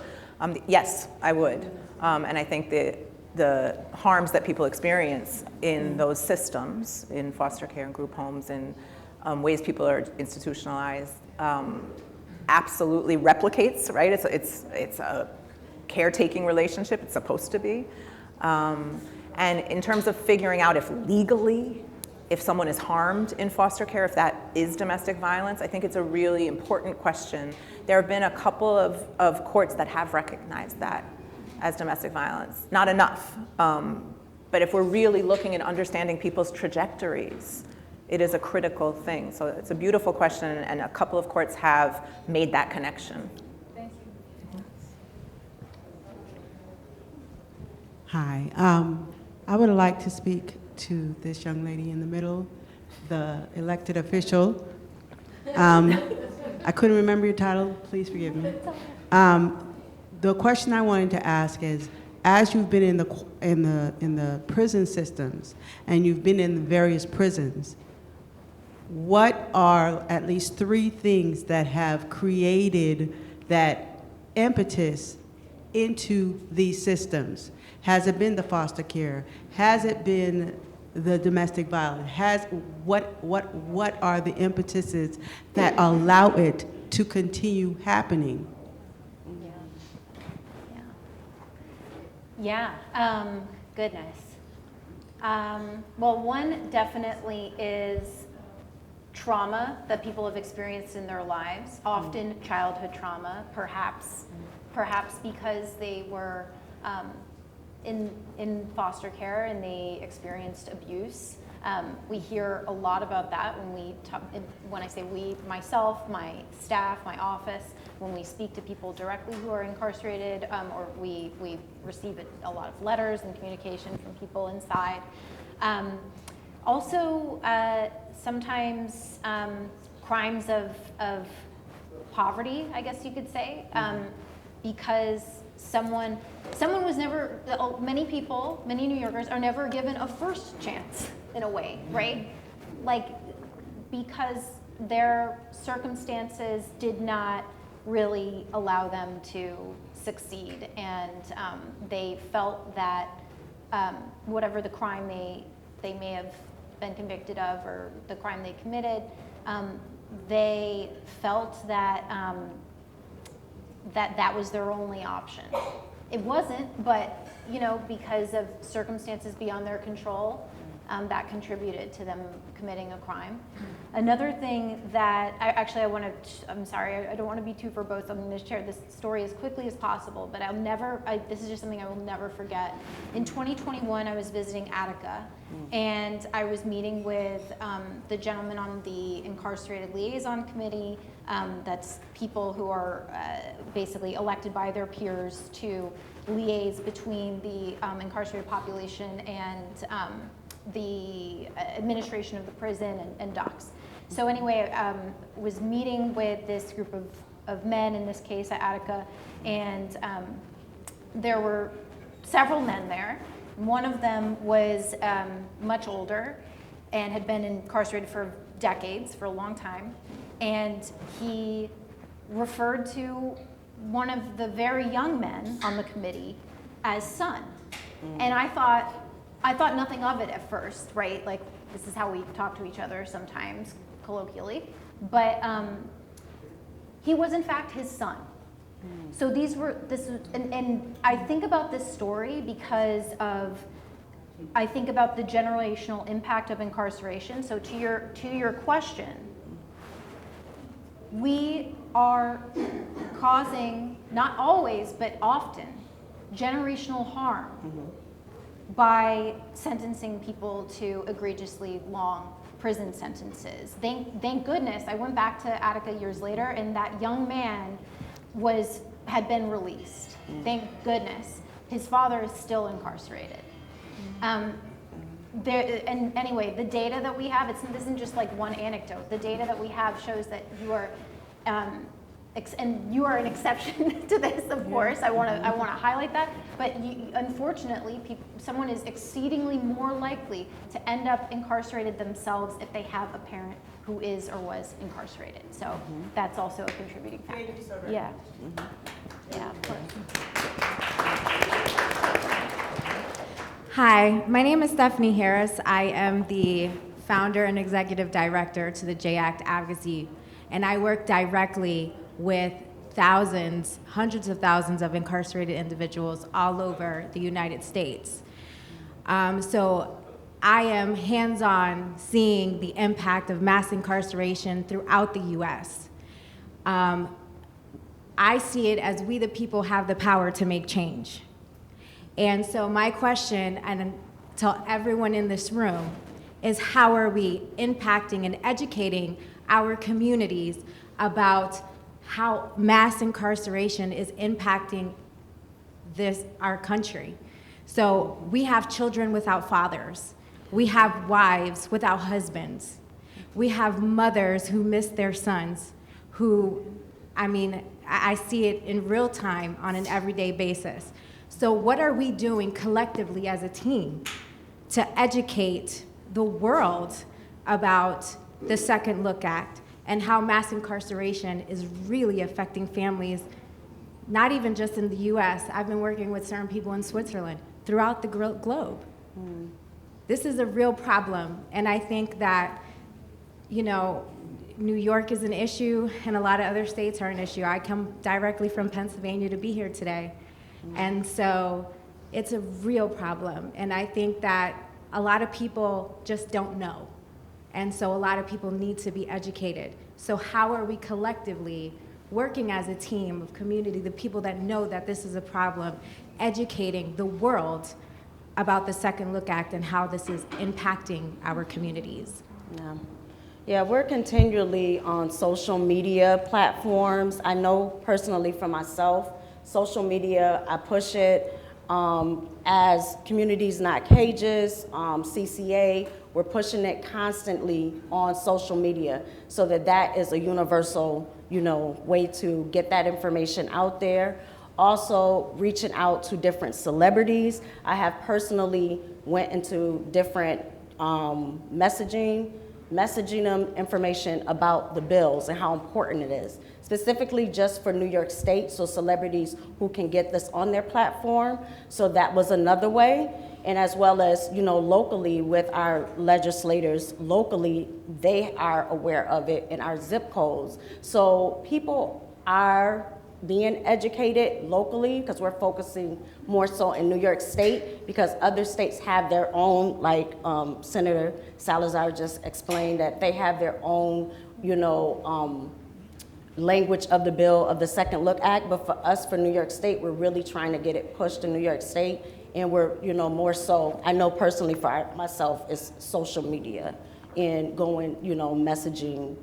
Yes, I would. And I think the harms that people experience in those systems, in foster care and group homes, and ways people are institutionalized, absolutely replicates, right? It's a caretaking relationship, it's supposed to be. And in terms of figuring out if legally, if someone is harmed in foster care, if that is domestic violence, I think it's a really important question. There have been a couple of courts that have recognized that as domestic violence. Not enough, but if we're really looking at understanding people's trajectories, it is a critical thing. So it's a beautiful question, and a couple of courts have made that connection. Thank you. Hi, I would like to speak to this young lady in the middle, the elected official. I couldn't remember your title, please forgive me. The question I wanted to ask is, as you've been in the prison systems and you've been in the various prisons, what are at least 3 things that have created that impetus into these systems? Has it been the foster care? Has it been the domestic violence? What are the impetuses that allow it to continue happening? Yeah, goodness. Well, one definitely is trauma that people have experienced in their lives, often childhood trauma, perhaps because they were in foster care and they experienced abuse. We hear a lot about that when we talk, when I say we, myself, my staff, my office, when we speak to people directly who are incarcerated, or we receive a lot of letters and communication from people inside. Also, sometimes crimes of poverty, I guess you could say, because someone was never, many people, many New Yorkers are never given a first chance in a way, right? Like, because their circumstances did not really allow them to succeed, and they felt that whatever the crime they may have been convicted of, or the crime they committed, they felt that that was their only option. It wasn't, but because of circumstances beyond their control, that contributed to them committing a crime. Another thing that I'm sorry, I don't want to be too verbose. I'm going to share this story as quickly as possible, but this is just something I will never forget. In 2021, I was visiting Attica, and I was meeting with the gentleman on the Incarcerated Liaison Committee. That's people who are basically elected by their peers to liaise between the incarcerated population and the administration of the prison and docks. So anyway, was meeting with this group of men, in this case at Attica, and there were several men there. One of them was much older and had been incarcerated for decades, for a long time, and he referred to one of the very young men on the committee as son. And I thought nothing of it at first, right? Like, this is how we talk to each other sometimes, colloquially. But he was in fact his son. So and I think about this story because I think about the generational impact of incarceration. So to your question, we are causing, not always, but often, generational harm by sentencing people to egregiously long prison sentences. Thank goodness, I went back to Attica years later, and that young man had been released. Thank goodness. His father is still incarcerated. And anyway, the data that we have, this isn't just like one anecdote. The data that we have shows that you are, and you are an exception to this, of course. I want to highlight that. But unfortunately, someone is exceedingly more likely to end up incarcerated themselves if they have a parent who is or was incarcerated. So that's also a contributing factor. Yeah. Yeah, of course. Hi, my name is Stephanie Harris. I am the founder and executive director to the J-ACT Advocacy, and I work directly with thousands, hundreds of thousands of incarcerated individuals all over the United States. So I am hands-on seeing the impact of mass incarceration throughout the US. I see it as we the people have the power to make change. And so my question, and to everyone in this room, is how are we impacting and educating our communities about how mass incarceration is impacting our country? So we have children without fathers. We have wives without husbands. We have mothers who miss their sons, who, I see it in real time on an everyday basis. So what are we doing collectively as a team to educate the world about the Second Look Act and how mass incarceration is really affecting families, not even just in the US. I've been working with certain people in Switzerland, throughout the globe. This is a real problem, and I think that, New York is an issue, and a lot of other states are an issue. I come directly from Pennsylvania to be here today. And so it's a real problem. And I think that a lot of people just don't know. And so a lot of people need to be educated. So how are we collectively working as a team of community, the people that know that this is a problem, educating the world about the Second Look Act and how this is impacting our communities? Yeah, we're continually on social media platforms. I know personally for myself, social media, I push it as Communities Not Cages, CCA, we're pushing it constantly on social media so that is a universal, way to get that information out there. Also reaching out to different celebrities. I have personally went into different messaging them information about the bills and how important it is, specifically just for New York State, so celebrities who can get this on their platform. So that was another way. And as well as, locally with our legislators, locally, they are aware of it in our zip codes. So people are being educated locally because we're focusing more so in New York State because other states have their own, like Senator Salazar just explained that they have their own, language of the bill of the Second Look Act. But for us, for New York State, we're really trying to get it pushed in New York State. And we're, more so, I know personally for myself, is social media and going, messaging,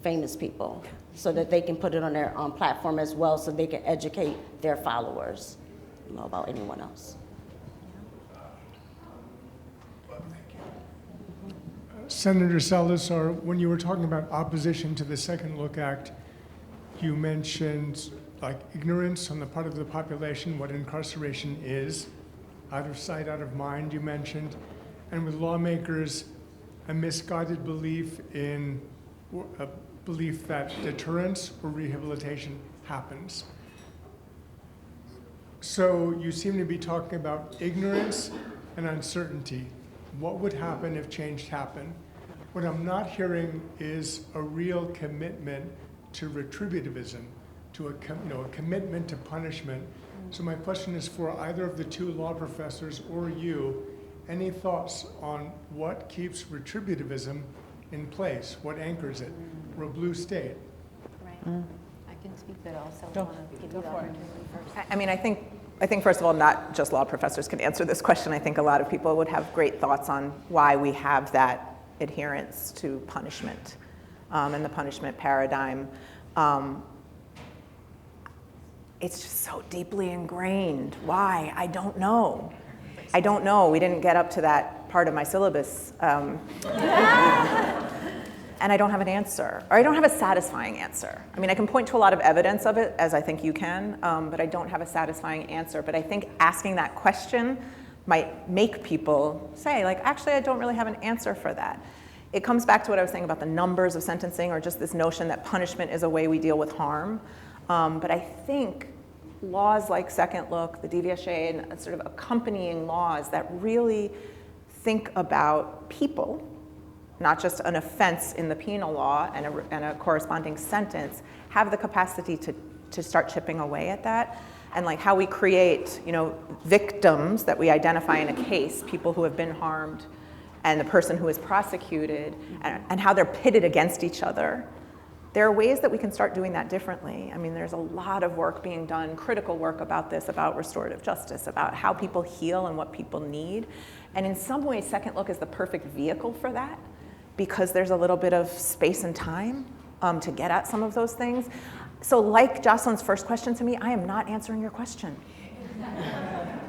famous people so that they can put it on their platform as well so they can educate their followers, about anyone else. Senator Salazar, when you were talking about opposition to the Second Look Act, you mentioned ignorance on the part of the population, what incarceration is, out of sight, out of mind, you mentioned, and with lawmakers, a misguided belief in belief that deterrence or rehabilitation happens. So you seem to be talking about ignorance and uncertainty. What would happen if change happened? What I'm not hearing is a real commitment to retributivism, to a commitment to punishment. So my question is for either of the two law professors or you, any thoughts on what keeps retributivism in place? What anchors it? We're a blue state. Right. I can speak, but also want to give you the opportunity first. I mean, I think first of all, not just law professors can answer this question. I think a lot of people would have great thoughts on why we have that adherence to punishment and the punishment paradigm. It's just so deeply ingrained. Why? I don't know. I don't know. We didn't get up to that part of my syllabus. And I don't have an answer, or I don't have a satisfying answer. I mean, I can point to a lot of evidence of it, as I think you can, but I don't have a satisfying answer. But I think asking that question might make people say, like, actually, I don't really have an answer for that. It comes back to what I was saying about the numbers of sentencing, or just this notion that punishment is a way we deal with harm. But I think laws like Second Look, the DVSA, and sort of accompanying laws that really think about people, not just an offense in the penal law and a corresponding sentence, have the capacity to start chipping away at that. And like how we create, victims that we identify in a case, people who have been harmed, and the person who is prosecuted, and how they're pitted against each other. There are ways that we can start doing that differently. I mean, there's a lot of work being done, critical work about this, about restorative justice, about how people heal and what people need. And in some ways, Second Look is the perfect vehicle for that, because there's a little bit of space and time to get at some of those things. So like Jocelyn's first question to me, I am not answering your question.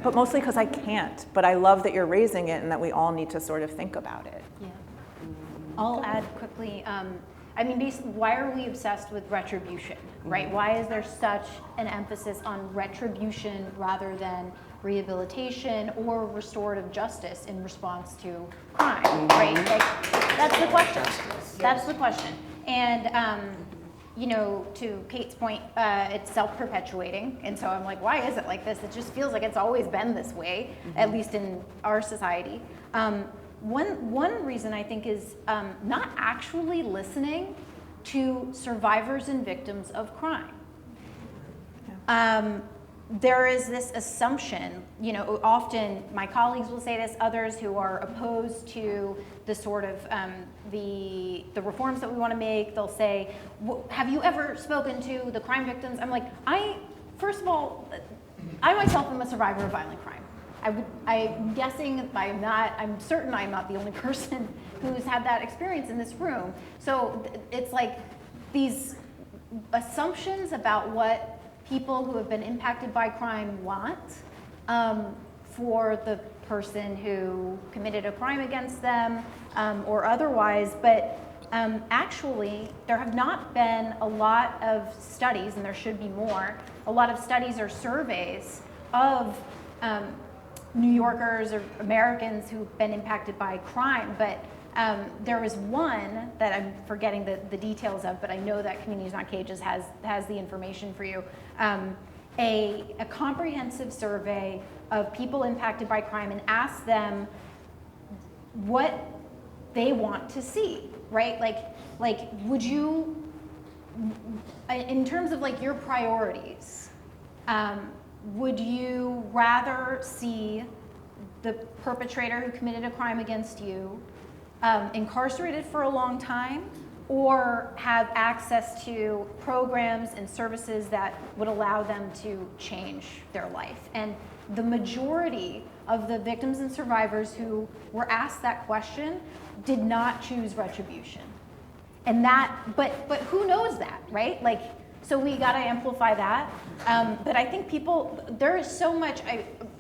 But mostly because I can't. But I love that you're raising it and that we all need to sort of think about it. Yeah. I'll add quickly. I mean, basically, why are we obsessed with retribution, right? Why is there such an emphasis on retribution rather than rehabilitation or restorative justice in response to crime, right? Like, that's the question. That's the question. And, to Kate's point, it's self-perpetuating. And so I'm like, why is it like this? It just feels like it's always been this way, at least in our society. One reason I think is not actually listening to survivors and victims of crime. There is this assumption, often my colleagues will say this, others who are opposed to the sort of the reforms that we want to make, they'll say, have you ever spoken to the crime victims? I'm like, first of all, I myself am a survivor of violent crime. I'm guessing I'm certain I'm not the only person who's had that experience in this room. So it's like these assumptions about what people who have been impacted by crime want for the person who committed a crime against them or otherwise, but actually there have not been a lot of studies, and there should be more, a lot of studies or surveys of New Yorkers or Americans who've been impacted by crime, but there was one that I'm forgetting the details of, but I know that Communities Not Cages has the information for you. A comprehensive survey of people impacted by crime and asked them what they want to see, right? Like would you, in terms of like your priorities, would you rather see the perpetrator who committed a crime against you incarcerated for a long time, or have access to programs and services that would allow them to change their life? And the majority of the victims and survivors who were asked that question did not choose retribution. And but who knows that, right? Like, so we gotta amplify that. But I think there is so much,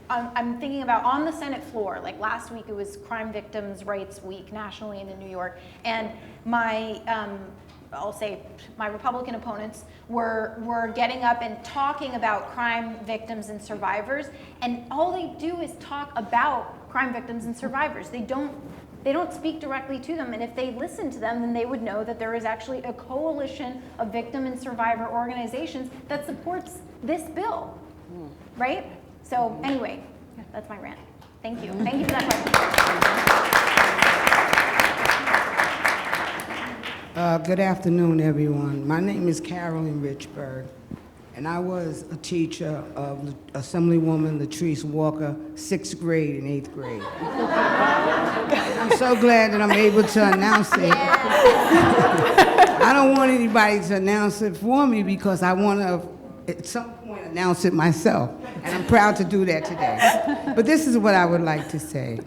I'm thinking about on the Senate floor, like last week it was Crime Victims' Rights Week nationally and in New York, and I'll say my Republican opponents were getting up and talking about crime victims and survivors, and all they do is talk about crime victims and survivors. They don't They don't speak directly to them, and if they listen to them, then they would know that there is actually a coalition of victim and survivor organizations that supports this bill, right? So anyway, that's my rant. Thank you. Thank you for that question. Good afternoon, everyone. My name is Carolyn Richburg, and I was a teacher of Assemblywoman Latrice Walker, 6th grade and 8th grade. I'm so glad that I'm able to announce it. I don't want anybody to announce it for me because I want to, at some point, announce it myself, and I'm proud to do that today. But this is what I would like to say.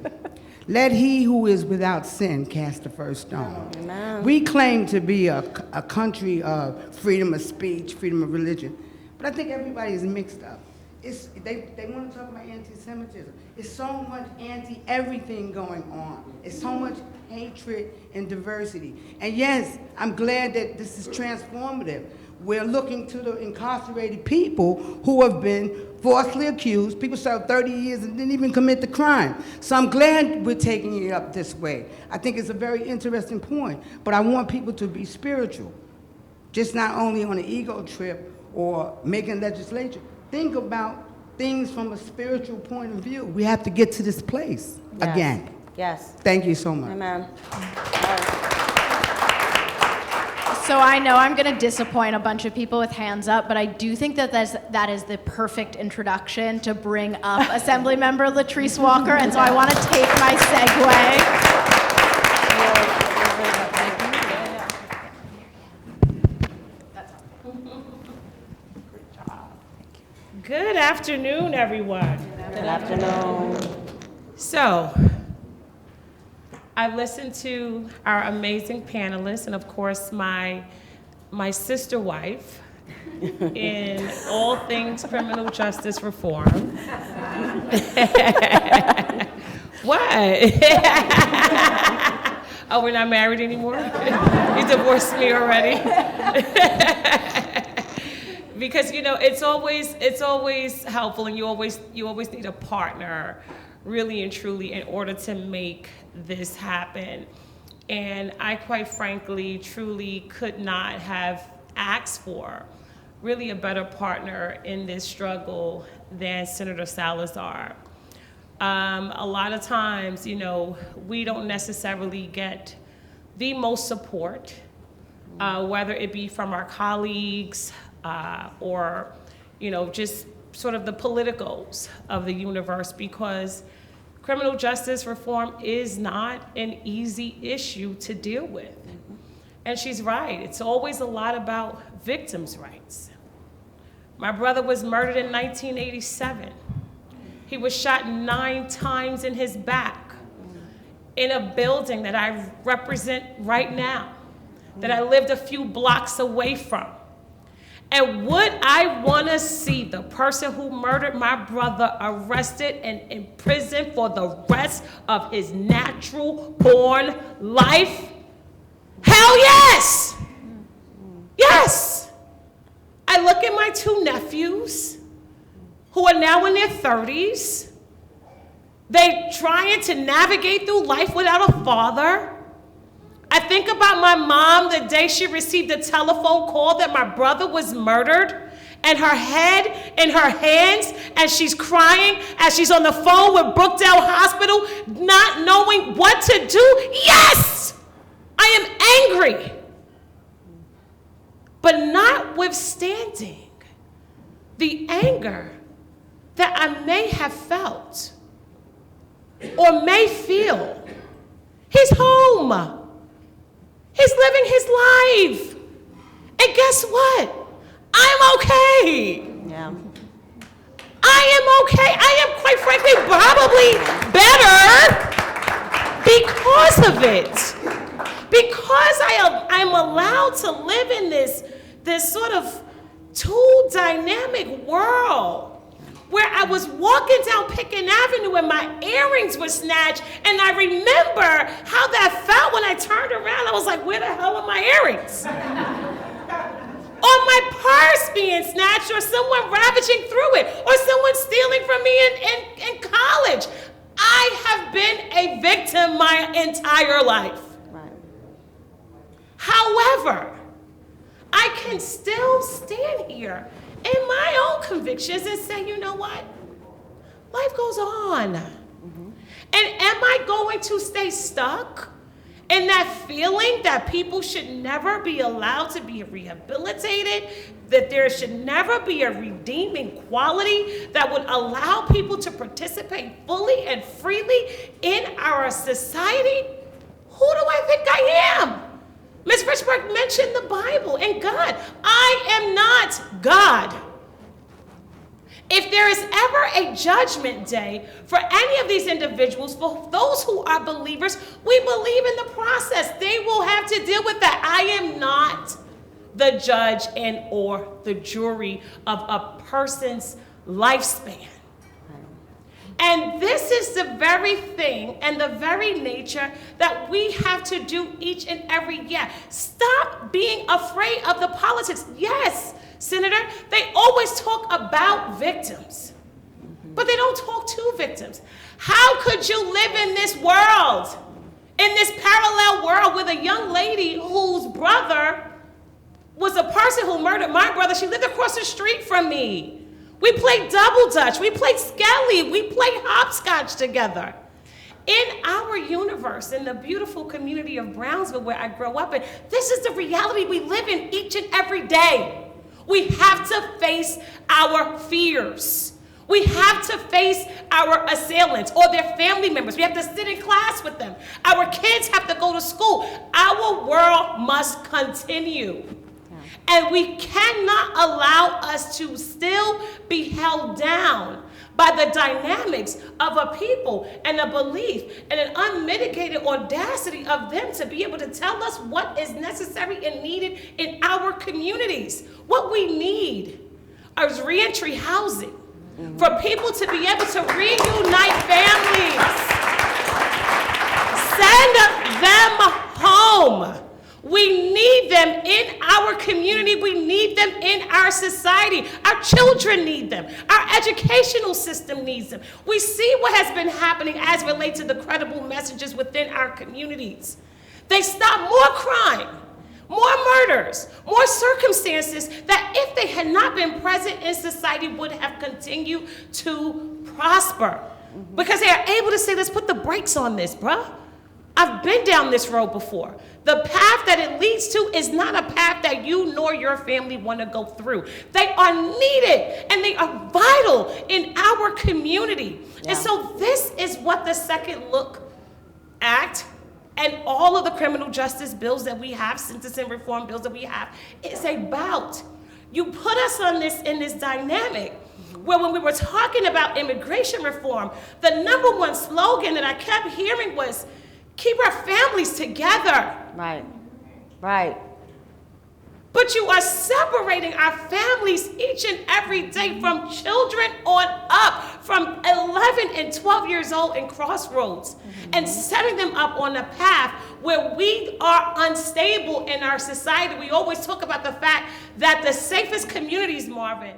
Let he who is without sin cast the first stone. Amen. We claim to be a country of freedom of speech, freedom of religion, but I think everybody is mixed up. They want to talk about anti-Semitism. It's so much anti-everything going on. It's so much hatred and diversity. And yes, I'm glad that this is transformative. We're looking to the incarcerated people who have been falsely accused. People served 30 years and didn't even commit the crime. So I'm glad we're taking it up this way. I think it's a very interesting point, but I want people to be spiritual, just not only on an ego trip or making legislation. Think about things from a spiritual point of view. We have to get to this place again. Yes. Thank you so much. Amen. So I know I'm going to disappoint a bunch of people with hands up, but I do think that that is the perfect introduction to bring up Assemblymember Latrice Walker, and so I want to take my segue. Good afternoon, everyone. Good afternoon. So, I've listened to our amazing panelists and, of course, my sister wife in all things criminal justice reform. What? Oh, we're not married anymore? You divorced me already? Because, you know, it's always helpful, and you always need a partner, really and truly, in order to make this happen. And I, quite frankly, truly could not have asked for really a better partner in this struggle than Senator Salazar. A lot of times, you know, we don't necessarily get the most support, whether it be from our colleagues or, you know, just sort of the politicals of the universe, because criminal justice reform is not an easy issue to deal with. And she's right, it's always a lot about victims' rights. My brother was murdered in 1987. He was shot 9 times in his back in a building that I represent right now, that I lived a few blocks away from. And would I want to see the person who murdered my brother arrested and in prison for the rest of his natural born life? Hell yes! Yes! I look at my 2 nephews who are now in their 30s. They trying to navigate through life without a father. I think about my mom the day she received a telephone call that my brother was murdered, and her head in her hands as she's crying, as she's on the phone with Brookdale Hospital, not knowing what to do. Yes, I am angry. But notwithstanding the anger that I may have felt or may feel, he's home. He's living his life. And guess what? I'm okay. Yeah. I am okay. I am, quite frankly, probably better because of it. Because I'm allowed to live in this sort of two dynamic world where I was walking down Pickens Avenue and my earrings were snatched, and I remember how that felt when I turned around. I was like, where the hell are my earrings? Or my purse being snatched, or someone ravaging through it, or someone stealing from me in college. I have been a victim my entire life. Right. However, I can still stand here in my own convictions and say, you know what? Life goes on. And am I going to stay stuck in that feeling that people should never be allowed to be rehabilitated, that there should never be a redeeming quality that would allow people to participate fully and freely in our society? Who do I think I am? Ms. Richburg mentioned the Bible and God. I am not God. If there is ever a judgment day for any of these individuals, for those who are believers, we believe in the process. They will have to deal with that. I am not the judge and or the jury of a person's lifespan. And this is the very thing and the very nature that we have to do each and every year. Stop being afraid of the politics. Yes, Senator, they always talk about victims, but they don't talk to victims. How could you live in this world, in this parallel world with a young lady whose brother was a person who murdered my brother? She lived across the street from me. We played double dutch, we played skelly, we played hopscotch together. In our universe, in the beautiful community of Brownsville where I grew up in, this is the reality we live in each and every day. We have to face our fears. We have to face our assailants or their family members. We have to sit in class with them. Our kids have to go to school. Our world must continue. And we cannot allow us to still be held down by the dynamics of a people and a belief and an unmitigated audacity of them to be able to tell us what is necessary and needed in our communities. What we need is reentry housing for people to be able to reunite families, send them home. We need them in our community. We need them in our society. Our children need them. Our educational system needs them. We see what has been happening as relates to the credible messages within our communities. They stop more crime, more murders, more circumstances that if they had not been present in society would have continued to prosper. Because they are able to say, let's put the brakes on this, bruh. I've been down this road before. The path that it leads to is not a path that you nor your family want to go through. They are needed and they are vital in our community. Yeah. And so this is what the Second Look Act and all of the criminal justice bills that we have, sentencing reform bills that we have, is about. You put us on this in this dynamic where when we were talking about immigration reform, the number one slogan that I kept hearing was, keep our families together. Right, right. But you are separating our families each and every day from children on up, from 11 and 12 years old in crossroads, and setting them up on a path where we are unstable in our society. We always talk about the fact that the safest communities, Marvin,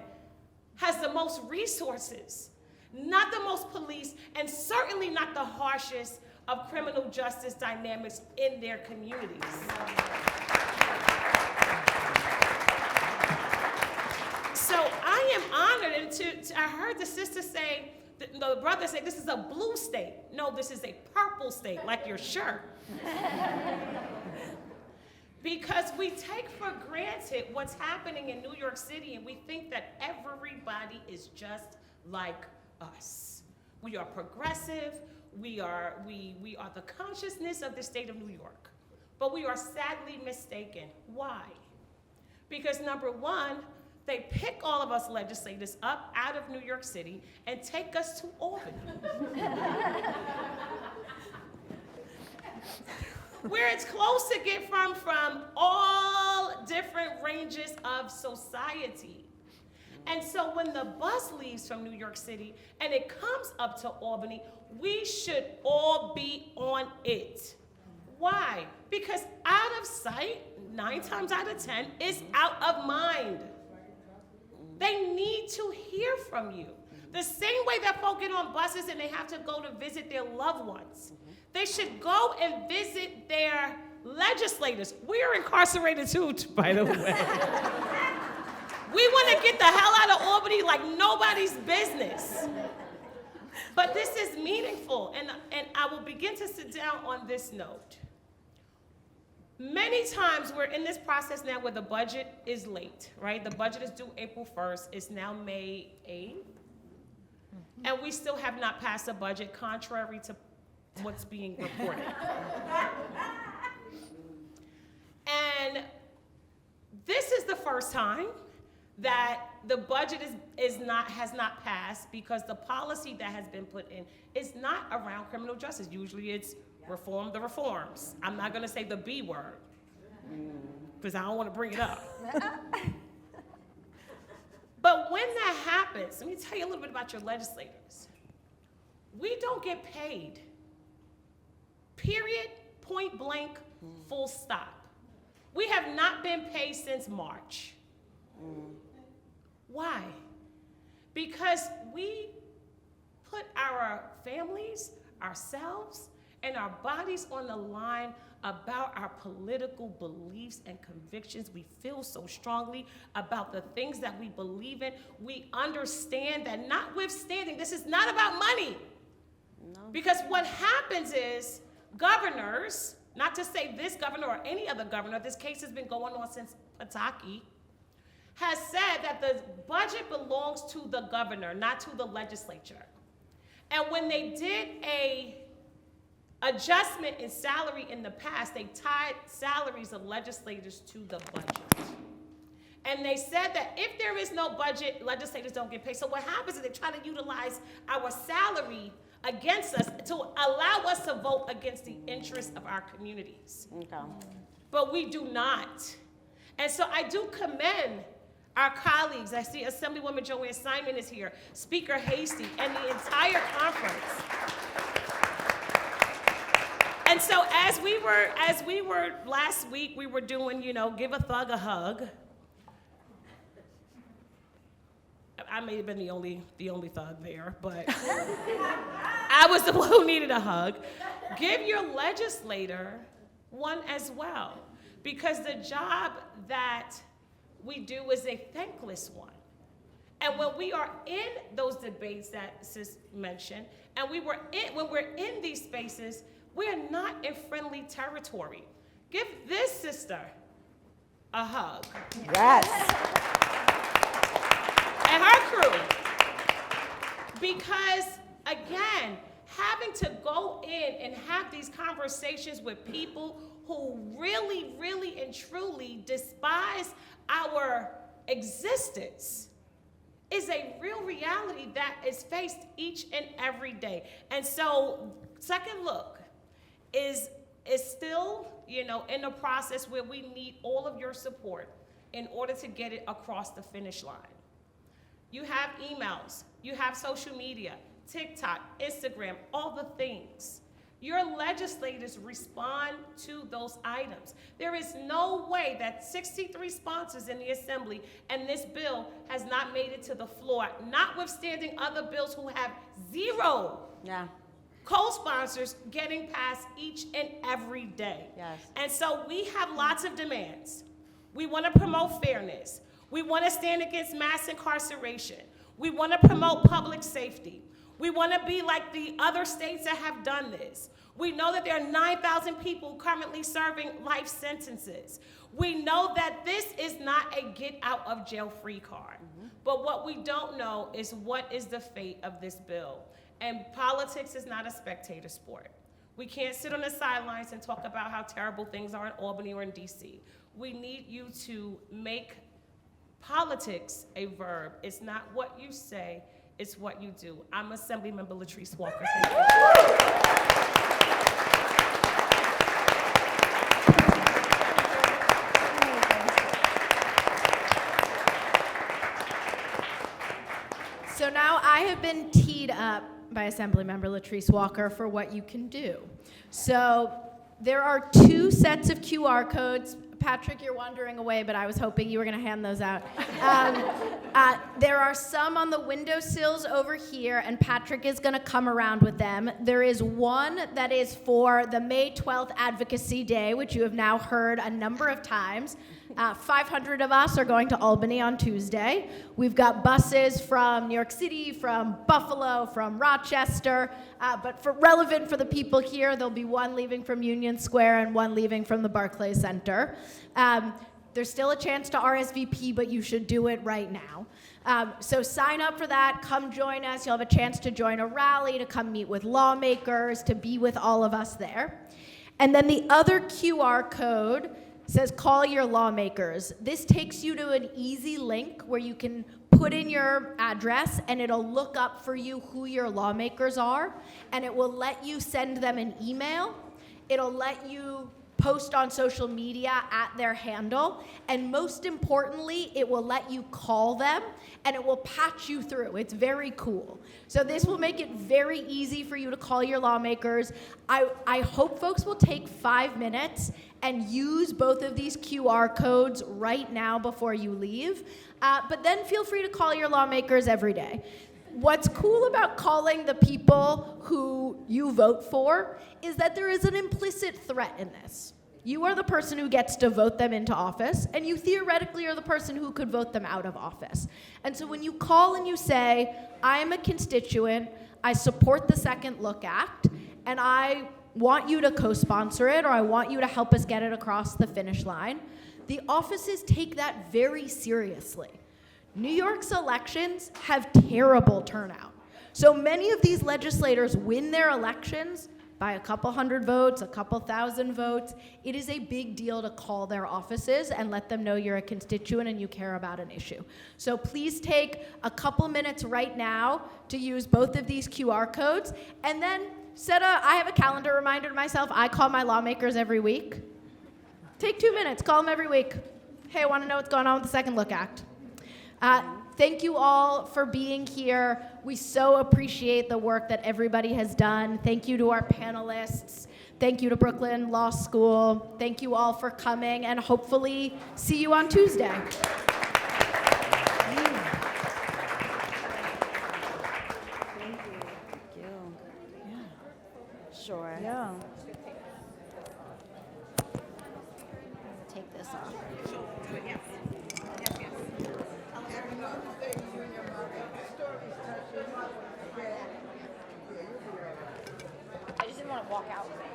has the most resources, not the most police, and certainly not the harshest of criminal justice dynamics in their communities. So I am honored, and I heard the sister say, the brother say, this is a blue state. No, this is a purple state, like your shirt. Because we take for granted what's happening in New York City, and we think that everybody is just like us. We are progressive. We are the consciousness of the state of New York, but we are sadly mistaken. Why? Because number one, they pick all of us legislators up out of New York City and take us to Albany, where it's close to get from all different ranges of society. And so when the bus leaves from New York City and it comes up to Albany, we should all be on it. Why? Because out of sight, 9 times out of 10, is out of mind. They need to hear from you. The same way that folk get on buses and they have to go to visit their loved ones. They should go and visit their legislators. We are incarcerated too, by the way. We want to get the hell out of Albany like nobody's business. But this is meaningful, and I will begin to sit down on this note. Many times we're in this process now where the budget is late, right? The budget is due April 1st. It's now May 8th. And we still have not passed a budget, contrary to what's being reported. And this is the first time that the budget has not passed because the policy that has been put in is not around criminal justice. Usually it's reform the reforms. I'm not going to say the B word because I don't want to bring it up. But when that happens, let me tell you a little bit about your legislators. We don't get paid. Period, point blank, full stop. We have not been paid since March. Why? Because we put our families, ourselves, and our bodies on the line about our political beliefs and convictions. We feel so strongly about the things that we believe in. We understand that notwithstanding, this is not about money. No. Because what happens is governors, not to say this governor or any other governor, this case has been going on since Pataki, has said that the budget belongs to the governor, not to the legislature. And when they did a adjustment in salary in the past, they tied salaries of legislators to the budget. And they said that if there is no budget, legislators don't get paid. So what happens is they try to utilize our salary against us to allow us to vote against the interests of our communities. Okay. But we do not. And so I do commend our colleagues. I see Assemblymember Joanne Simon is here, Speaker Hasty, and the entire conference. And so as we were last week, we were doing, give a thug a hug. I may have been the only thug there, but I was the one who needed a hug. Give your legislator one as well, because the job that we do is a thankless one. And when we are in those debates that Sis mentioned, and when we're in these spaces, we're not in friendly territory. Give this sister a hug. Yes. And her crew. Because, again, having to go in and have these conversations with people who really, really and truly despise our existence is a real reality that is faced each and every day. And so, Second Look is still, in a process where we need all of your support in order to get it across the finish line. You have emails, you have social media, TikTok, Instagram, all the things. Your legislators respond to those items. There is no way that 63 sponsors in the Assembly and this bill has not made it to the floor, notwithstanding other bills who have zero co-sponsors getting passed each and every day. Yes. And so we have lots of demands. We want to promote fairness. We want to stand against mass incarceration. We want to promote public safety. We want to be like the other states that have done this. We know that there are 9,000 people currently serving life sentences. We know that this is not a get out of jail free card. But what we don't know is what is the fate of this bill. And politics is not a spectator sport. We can't sit on the sidelines and talk about how terrible things are in Albany or in DC. We need you to make politics a verb. It's not what you say, it's what you do. I'm Assemblymember Latrice Walker. Thank you. So now I have been teed up by Assemblymember Latrice Walker for what you can do. So there are 2 sets of QR codes Patrick, you're wandering away, but I was hoping you were going to hand those out. There are some on the windowsills over here, and Patrick is going to come around with them. There is one that is for the May 12th Advocacy Day, which you have now heard a number of times. 500 of us are going to Albany on Tuesday. We've got buses from New York City, from Buffalo, from Rochester, but relevant for the people here, there'll be one leaving from Union Square and one leaving from the Barclays Center. There's still a chance to RSVP, but you should do it right now. So sign up for that, come join us. You'll have a chance to join a rally, to come meet with lawmakers, to be with all of us there. And then the other QR code says call your lawmakers. This takes you to an easy link where you can put in your address and it'll look up for you who your lawmakers are, and it will let you send them an email. It'll let you post on social media at their handle, and most importantly, it will let you call them and it will patch you through. It's very cool. So this will make it very easy for you to call your lawmakers. I hope folks will take 5 minutes and use both of these QR codes right now before you leave, but then feel free to call your lawmakers every day. What's cool about calling the people who you vote for is that there is an implicit threat in this. You are the person who gets to vote them into office, and you theoretically are the person who could vote them out of office. And so when you call and you say, I'm a constituent, I support the Second Look Act, and I want you to co-sponsor it, or I want you to help us get it across the finish line, the offices take that very seriously. New York's elections have terrible turnout. So many of these legislators win their elections by a couple hundred votes, a couple thousand votes. It is a big deal to call their offices and let them know you're a constituent and you care about an issue. So please take a couple minutes right now to use both of these QR codes, and then I have a calendar reminder to myself. I call my lawmakers every week. Take 2 minutes, call them every week. Hey, I want to know what's going on with the Second Look Act. Thank you all for being here. We so appreciate the work that everybody has done. Thank you to our panelists. Thank you to Brooklyn Law School. Thank you all for coming, and hopefully see you on Tuesday. Sure. Yeah. Take this off. I just didn't want to walk out with it.